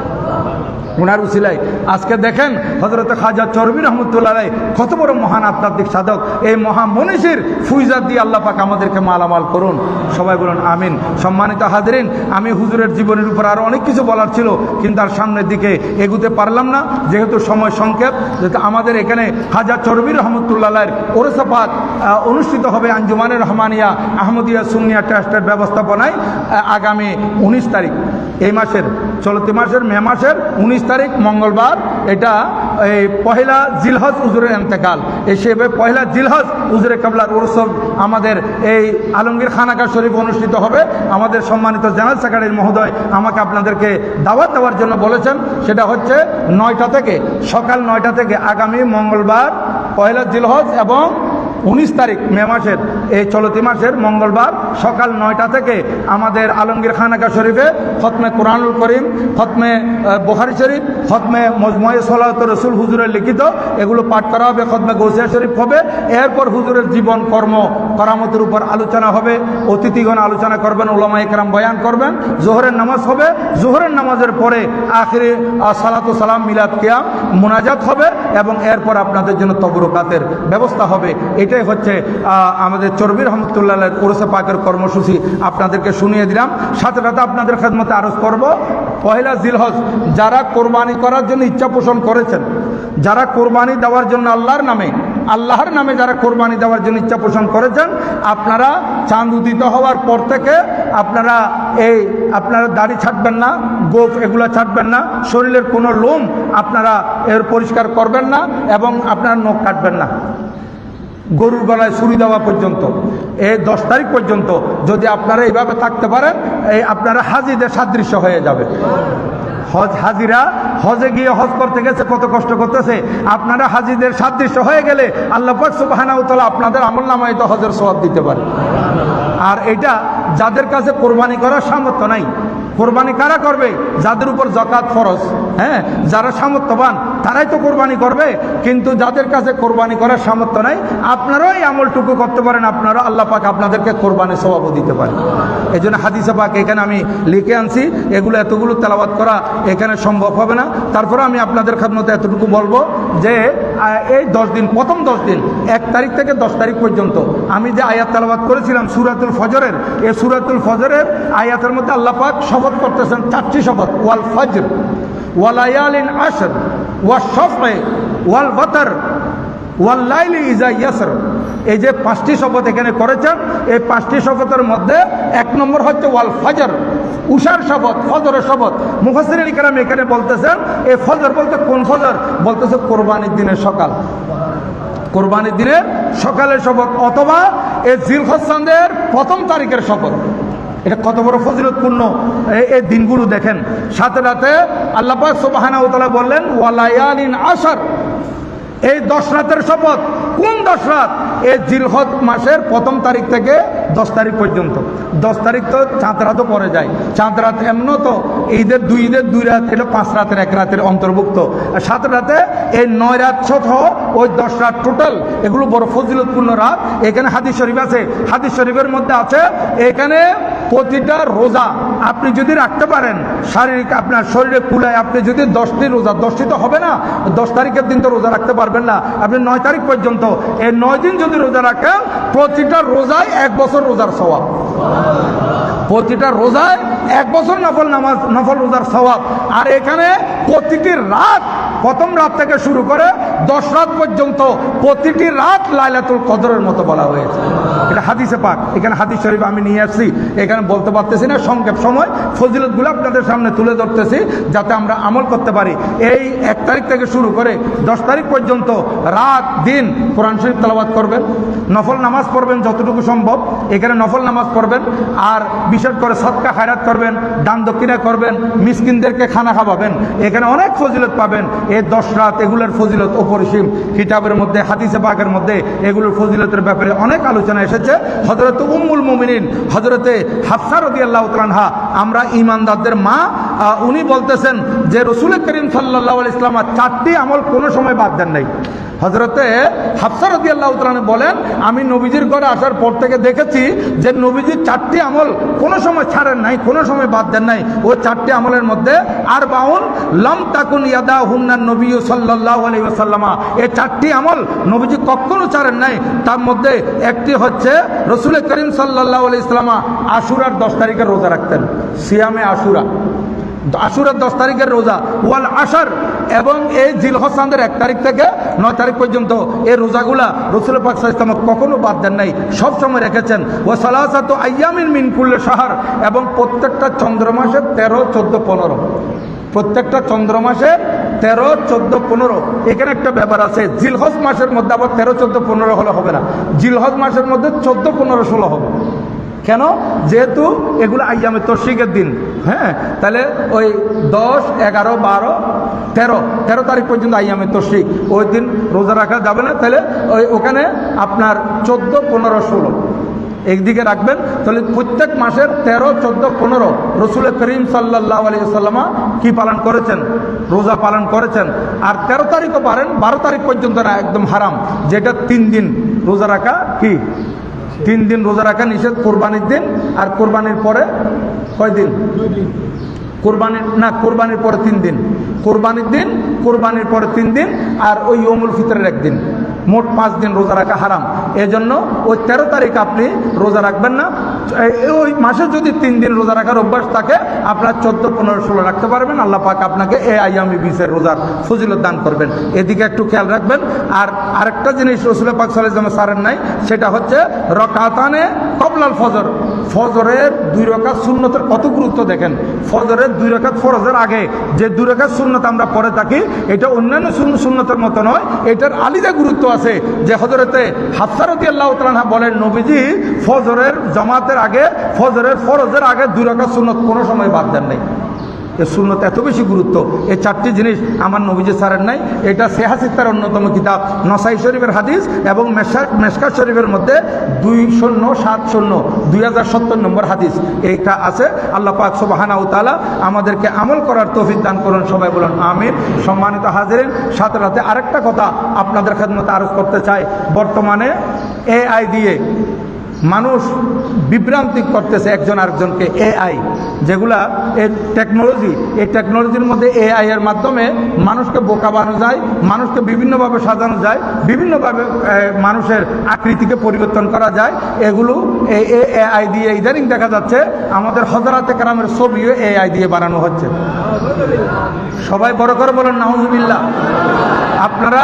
ওনার উসিলায়। আজকে দেখেন হযরত খাজা চরবি রহমতুল্লাহ আলাইহি কত বড় মহান আধ্যাত্মিক সাধক। এই মহামনীষীর ফুইজাত দিয়ে আল্লাহ পাক আমাদেরকে মালামাল করুন। সবাই বলুন আমিন। সম্মানিত হাজরিন, আমি হুজুরের জীবনের উপর আরও অনেক কিছু বলার ছিল, কিন্তু আর সামনের দিকে এগুতে পারলাম না যেহেতু সময় সংক্ষেপ। যেহেতু আমাদের এখানে খাজা চরবি রহমতুল্লাহ আলাইহির ওরসে পাক অনুষ্ঠিত হবে আঞ্জুমানে রহমানিয়া আহমদিয়া সুন্নিয়া ট্রাস্টের ব্যবস্থাপনায় আগামী 19 তারিখ, এই মাসের চলতি মাসের মে মাসের 19 তারিখ মঙ্গলবার। এটা এই পহেলা জিলহজ হুজুরের ইন্তেকাল, হিসেবে পহেলা জিলহজ হুজুরে কেবলার উরুস আমাদের এই আলমগীর খানাকা শরীফ অনুষ্ঠিত হবে। আমাদের সম্মানিত জেনারেল সেক্রেটারি মহোদয় আমাকে আপনাদেরকে দাওয়াত দেওয়ার জন্য বলেছেন। সেটা হচ্ছে 9টা থেকে, সকাল 9টা থেকে আগামী মঙ্গলবার পহেলা জিলহজ এবং 19 তারিখ মে মাসের এই চলতি মাসের মঙ্গলবার সকাল 9টা থেকে আমাদের আলমগীর খানাকা শরীফে খতমে কোরআনুল করিম, খতমে বুখারী শরীফ, খতমে মজমুয়ে সলাওয়াতুর রসুল হুজুরের লিখিত এগুলো পাঠ করা হবে। খতমে গৌসিয়া শরীফ হবে। এরপর হুজুরের জীবন কর্ম কারামতের উপর আলোচনা হবে। অতিথিগণ আলোচনা করবেন, উলামা ইকরাম বয়ান করবেন। জোহরের নামাজ হবে। জোহরের নামাজের পরে আখিরে সালাতু সালাম মিলাদ কিয়াম মুনাজাত হবে এবং এরপর আপনাদের জন্য তবরুকাতের ব্যবস্থা হবে। এটাই হচ্ছে আমাদের চরবি রহমতুল্লাহ উরুসে পাকের কর্মসূচি। আপনাদেরকে শুনিয়ে দিলাম। সাথে সাথে আপনাদের খেদমতে আরজ করব, পহেলা জিলহজ যারা কোরবানি করার জন্য ইচ্ছা পোষণ করেছেন, যারা কোরবানি দেওয়ার জন্য আল্লাহর নামে যারা কোরবানি দেওয়ার জন্য ইচ্ছা পোষণ করেছেন, আপনারা চাঁদ উদিত হওয়ার পর থেকে আপনারা দাড়ি ছাড়বেন না, গোফ এগুলো ছাড়বেন না, শরীরের কোনো লোম আপনারা এর পরিষ্কার করবেন না এবং আপনারা নখ কাটবেন না। গরুর গলায় ছুরি দেওয়া পর্যন্ত এই 10 তারিখ পর্যন্ত যদি আপনারা এইভাবে থাকতে পারেন, এই আপনারা হাজিদের সাদৃশ্য হয়ে যাবে। হাজিরা হজে গিয়ে হজ করতে গেছে, কত কষ্ট করতেছে। আপনারা হাজিদের সাদৃশ্য হয়ে গেলে আল্লাহ পাক সুবহানাহু ওয়া তাআলা আপনাদের আমলনামায় তো হজের সওয়াব দিতে পারে। আর এটা যাদের কাছে কোরবানি করার সামর্থ্য নাই, কোরবানি কারা করবে? যাদের উপর যাকাত ফরজ, হ্যাঁ, যারা সামর্থ্যবান তারাই তো কোরবানি করবে। কিন্তু যাদের কাছে কোরবানি করার সামর্থ্য নাই, আপনারাও এই আমলটুকু করতে পারেন, আপনারা আল্লাহ পাক আপনাদেরকে কোরবানির সওয়াবও দিতে পারে। এই জন্য হাদিসে পাক এখানে আমি লিখে আনছি, এগুলো এতগুলো তেলাওয়াত করা এখানে সম্ভব হবে না। তারপরে আমি আপনাদের খেদমতে এতটুকু বলবো যে এই 10 দিন, প্রথম 10 দিন 1 তারিখ থেকে 10 তারিখ পর্যন্ত আমি যে আয়াত তেলাওয়াত করেছিলাম সূরাতুল ফজরের, এই সূরাতুল ফজরের আয়াতের মধ্যে আল্লাহ পাক শপথ করতেছেন 4টি শপথ, ওয়াল ফজর ওয়া লায়ালিন আশর ওয়া শাফঈ ওয়াল ওয়াতর ওয়াল লাইলি ইযা ইয়াসর। এই যে 5টি শপথ এখানে করেছেন, এই 5টি শপথের মধ্যে 1 নম্বর হচ্ছে ওয়াল ফজর, উষার শপথ, ফজরের শপথ। মুফাসসিরিন কিরাম এখানে বলতেছেন এই ফজর বলতে কোন ফজর? বলতেছে কোরবানির দিনের সকাল, কোরবানির দিনের সকালের শপথ, অথবা এই জিলহজ চাঁদের 1ম তারিখের শপথ। এটা কত বড় ফজিলতপূর্ণ এই দিনগুলো দেখেন। সাথে সাথে আল্লাহ পাক সুবহানাহু ওয়া তাআলা বললেন ওয়া লায়ালিন আশর, এই 10 রাতের শপথ। কোন 10 রাত? এই জিলহজ মাসের 1 তারিখ থেকে 10 তারিখ পর্যন্ত। 10 তারিখ তো চাঁদ রাতও পড়ে যায়। চাঁদ রাত এমনও তো ঈদের 2 রাত এলো 5 রাতের 1 রাতের অন্তর্ভুক্ত। 7 রাতে এই 9 রাত সহ ওই 10 রাত টোটাল, এগুলো বড় ফজিলতপূর্ণ রাত। এখানে হাদিস শরীফ আছে, হাদিস শরীফের মধ্যে আছে এখানে প্রতিটা রোজা আপনি যদি রাখতে পারেন, শারীরিক আপনার শরীরে কুলায়, আপনি যদি 10টি রোজা, 10টি তো হবে না, 10 তারিখের দিন তো রোজা রাখতে পারবেন না, আপনি 9 তারিখ পর্যন্ত এই 9 দিন যদি রোজা রাখেন, প্রতিটা রোজায় 1 বছর রোজার সওয়াব। প্রতিটা রোজায় 1 বছর নফল রোজার সওয়াব। আর এখানে প্রতিটি রাত, প্রথম রাত থেকে শুরু করে 10 রাত পর্যন্ত প্রতিটি রাত লাইলাতুল কদরের মতো বলা হয়েছে। এটা হাদিসে পাক, এখানে হাদিস শরীফ আমি নিয়ে আসছি, এখানে বলতে পারতেছি না, সংক্ষেপ সময় ফজিলতগুলো আপনাদের সামনে তুলে ধরতেছি যাতে আমরা আমল করতে পারি। এই 1 তারিখ থেকে শুরু করে 10 তারিখ পর্যন্ত রাত দিন কোরআন শরীফ তেলাওয়াত করবেন, নফল নামাজ পড়বেন যতটুকু সম্ভব, এখানে নফল নামাজ পড়বেন, আর বিশেষ করে সদকা খায়রাত করবেন, দান দক্ষিণা করবেন, মিসকিনদেরকে খানা খাওয়াবেন, এখানে অনেক ফজিলত পাবেন। এই 10 রাত এগুলোর ফজিলত অপরিসীম। কিতাবের মধ্যে, হাদিসে পাকের মধ্যে এগুলোর ফজিলতের ব্যাপারে অনেক আলোচনা এসেছে। হযরত উম্মুল মুমিনিন হযরতে হাফসা রাদিয়াল্লাহু তাআলা আনহা, আমরা ঈমানদারদের মা, উনি বলতেছেন যে রাসূল করিম সাল্লাল্লাহু আলাইহি ওয়াসাল্লাম 4টি আমল কোনো সময় বাদ দেন নাই। হযরতে হাফসা রাদিয়াল্লাহু তাআলা বলেন, আমি নবীজির ঘরে আসার পর থেকে দেখেছি যে নবীজি 4টি আমল কোনো সময় ছাড়েন নাই, কোনো সময় বাদ দেন নাই। ওই 4টি আমলের মধ্যে আরবাউন লাম তাকুন ইয়াদাহুন্নান নবী সাল্লাল্লাহু আলাইহি ওয়াসাল্লাম, এই 4টি আমল নবীজি কখনো ছাড়েন নাই। তার মধ্যে একটি হচ্ছে রাসূল করিম সাল্লাল্লাহু আলাইহি ওয়াসাল্লাম আশুরার 10 তারিখের রোজা রাখতেন, সিয়ামে আশুরা, আশুরার 10 তারিখের রোজা, ওয়াল আশর, এবং এই জিলহজ চাঁদের 1 তারিখ থেকে 9 তারিখ পর্যন্ত এই রোজাগুলা রাসূল পাক সাল্লাল্লাহু আলাইহি ওয়াসাল্লাম কখনো বাদ দেন নাই, সব সময় রেখেছেন। ওয়া সালাসাতু আইয়ামিন মিন কুল্লি শাহর, এবং প্রত্যেকটা চন্দ্র মাসের 13, 14, 15, প্রত্যেকটা চন্দ্র মাসের 13, 14, 15। এখানে একটা ব্যাপার আছে, জিলহজ মাসের মধ্যে আবার 13, 14, 15 হলে হবে না, জিলহজ মাসের মধ্যে 14, 15, 16 হবে। কেন? যেহেতু এগুলো আইয়ামে তশরিকের দিন। হ্যাঁ, তাহলে ওই 10, 11, 12, 13 তারিখ পর্যন্ত আইয়ামে তশরিক, ওই দিন রোজা রাখা যাবে না। তাহলে ওখানে আপনার 14, 15, 16 একদিকে রাখবেন। তাহলে প্রত্যেক মাসের 13, 14, 15 রাসূল করিম সাল্লাল্লাহু আলাইহি ওয়াসাল্লাম কি পালন করেছেন? রোজা পালন করেছেন। আর 13 তারিখও পারেন, 12 তারিখ পর্যন্ত না, একদম হারাম। যেটা 3 দিন রোজা রাখা, কি 3 দিন রোজা রাখা নিষেধ, কোরবানির দিন আর কোরবানির পরে কয় দিন? 2 দিন। কোরবানির না, কোরবানির পরে 3 দিন, কোরবানির দিন, কোরবানির পরে 3 দিন, আর ওই ইয়মুল ফিতরের 1 দিন, মোট 5 দিন রোজা রাখা হারাম। এজন্য ওই 13 তারিখ আপনি রোজা রাখবেন না। ওই মাসে যদি 3 দিন রোজা রাখার অভ্যাস থাকে, আপনার 14, 15, 16 রাখতে পারবেন। আল্লাহ পাক আপনাকে এই আইয়ামে বিশের রোজার ফজিলত দান করবেন, এদিকে একটু খেয়াল রাখবেন। আর আরেকটা জিনিস রাসূল পাক সাল্লাল্লাহু আলাইহি ওয়াসাল্লাম সারেন নাই, সেটা হচ্ছে রাকাতানে ক্বাবলাল ফজর, ফজরের 2 রাকাত সুন্নতের কত গুরুত্ব দেখেন। ফজরের 2 রাকাত ফরজের আগে যে 2 রাকাত সুন্নত আমরা পড়ে থাকি, এটা অন্যান্য সুন্নতের মতো নয়, এটার আলাদা গুরুত্ব আছে। যে হযরতে হাফসা রাদিয়াল্লাহু তাআলা আনহা বলেন, নবীজি ফজরের জামাতের আগে, ফজরের ফরজের আগে 2 রাকাত সুন্নত কোনো সময় বাদ দেন নাই। এর সুন্নত এত বেশি গুরুত্ব, এই 4টি জিনিস আমার নবীজি ছাড়েন নাই। এটা সিহাহ সিত্তার অন্যতম কিতাব, নসাই শরীফের হাদিস এবং মেশকাত শরীফের মধ্যে 2070 নম্বর হাদিস এইটা আছে। আল্লাহ পাক সুবহানাহু ওয়া তাআলা আমাদেরকে আমল করার তৌফিক দান করুন, সবাই বলুন আমিন। সম্মানিত হাজিরিন, সাথে সাথে আরেকটা কথা আপনাদের খেদমতে আরজ করতে চাই। বর্তমানে এআই দিয়ে মানুষ বিভ্রান্তি করতেছে একজন আরেকজনকে। এআই যেগুলা এই টেকনোলজি, এই টেকনোলজির মধ্যে এআই এর মাধ্যমে মানুষকে বোকা বানানো যায়, মানুষকে বিভিন্নভাবে সাজানো যায়, বিভিন্নভাবে মানুষের আকৃতিকে পরিবর্তন করা যায়। এগুলো এআই দিয়ে ইদানিং দেখা যাচ্ছে আমাদের হযরতে কেরামের ছবিও এআই দিয়ে বানানো হচ্ছে। সবাই বড় করে বলেন নাউজুবিল্লাহ। আপনারা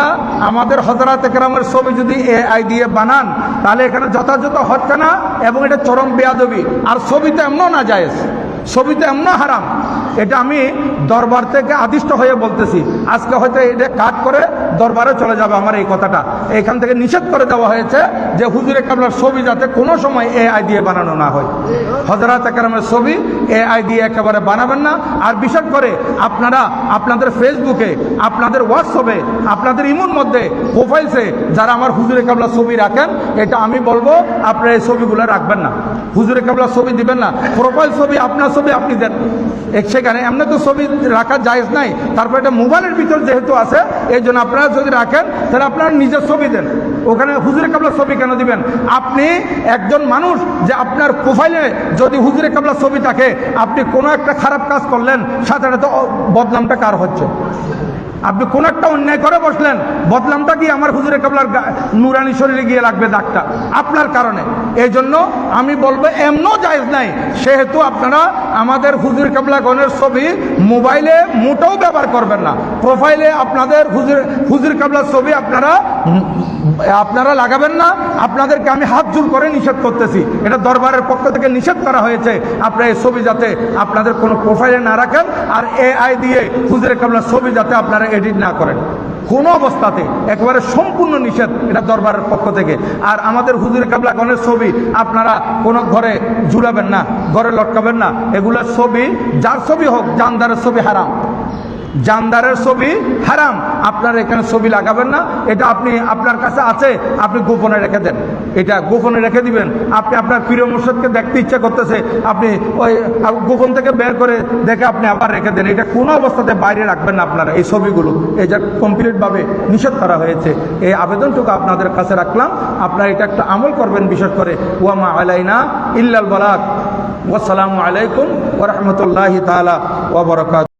আমাদের হযরতে কেরামের ছবি যদি এআই দিয়ে বানান, তাহলে এখানে যথাযথ হচ্ছে না, এবং এটা চরম বেয়াদবি। আর ছবিতে এমনও না জায়েজ, ছবিতে এমন হারাম। এটা আমি দরবার থেকে আদিষ্ট হয়ে বলতেছি। আজকে হয়তো এটা কাট করে দরবারে চলে যাবে আমার এই কথাটা। এখান থেকে নিষেধ করে দেওয়া হয়েছে যে হুজুরে কাবলার ছবি যাতে কোনো সময় এআই দিয়ে বানানো না হয়। হযরতে কেরামের ছবি এআই দিয়ে একেবারে বানাবেন না। আর বিশেষ করে আপনারা আপনাদের ফেসবুকে, আপনাদের হোয়াটসঅ্যাপে, আপনাদের ইমোর মধ্যে প্রোফাইলসে যারা আমার হুজুরে কাবলা ছবি রাখেন, এটা আমি বলবো আপনারা এই ছবিগুলো রাখবেন না। হুজুরে কাবলা ছবি দিবেন না। প্রোফাইল ছবি আপনার ছবি আপনি দেন, সেখানে এমনি তো ছবি রাখা জায়েজ নাই। তারপর এটা মোবাইলের ভিতর যেহেতু আছে, এই জন্য আপনারা যদি রাখেন তাহলে আপনারা নিজের ছবি দেন, ওখানে হুজুরে কাবলার ছবি কেন দিবেন? আপনি একজন মানুষ যে আপনার প্রোফাইলে যদি হুজুরে কাবলার ছবি থাকে, আপনি কোনো একটা খারাপ কাজ করলেন, সাথে সাথে বদনামটা কার হচ্ছে? আপনি কোন একটা অন্যায় করে বসলেন, বদলামটা কি আমার হুজুরে কাবলার নুরানি শরীরে গিয়ে লাগবে দাগটা আপনার কারণে। এই জন্য আমি বলবো এমনও জায়েজ নাই। সেহেতু আপনারা আমাদের হুজুর কাবলাগণের ছবি মোবাইলে মোটেও ব্যবহার করবেন না। প্রোফাইলে আপনাদের হুজুর কাবলার ছবি আপনারা লাগাবেন না। আপনাদেরকে আমি হাত জোর করে নিষেধ করতেছি, এটা দরবারের পক্ষ থেকে নিষেধ করা হয়েছে। আপনারা এই ছবি যাতে আপনাদের কোনো প্রোফাইলে না রাখেন, আর এআই দিয়ে হুজুরে কাবলার ছবি যাতে আপনারা এডিট না করেন, কোনো অবস্থাতে, একেবারে সম্পূর্ণ নিষেধ এটা দরবারের পক্ষ থেকে। আর আমাদের হুজুরে কাবলাগণের ছবি আপনারা কোনো ঘরে ঝুলাবেন না, ঘরে লটকাবেন না। এগুলোর ছবি, যার ছবি হোক, জানদারের ছবি হারাম, জানদারের ছবি হারাম। আপনারা এখানে ছবি লাগাবেন না। এটা আপনি আপনার কাছে আছে, আপনি গোপনে রেখে দেন, এটা গোপনে রেখে দিবেন। আপনি আপনার প্রিয় মুর্শিদকে দেখতে ইচ্ছা করতেছে, আপনি ওই গোপন থেকে বের করে দেখে আপনি আবার রেখে দেন। এটা কোনো অবস্থাতে বাইরে রাখবেন না আপনারা এই ছবিগুলো, এই যে কমপ্লিটভাবে নিষেধ করা হয়েছে। এই আবেদনটুকু আপনাদের কাছে রাখলাম, আপনারা এটা একটা আমল করবেন। বিশেষ করে ওয়ামা আলাইনা ইল্লাল বালাগ। ওয়াসসালামু আলাইকুম ওয়া রাহমাতুল্লাহি তাআলা ওয়া বারাকাতুহু।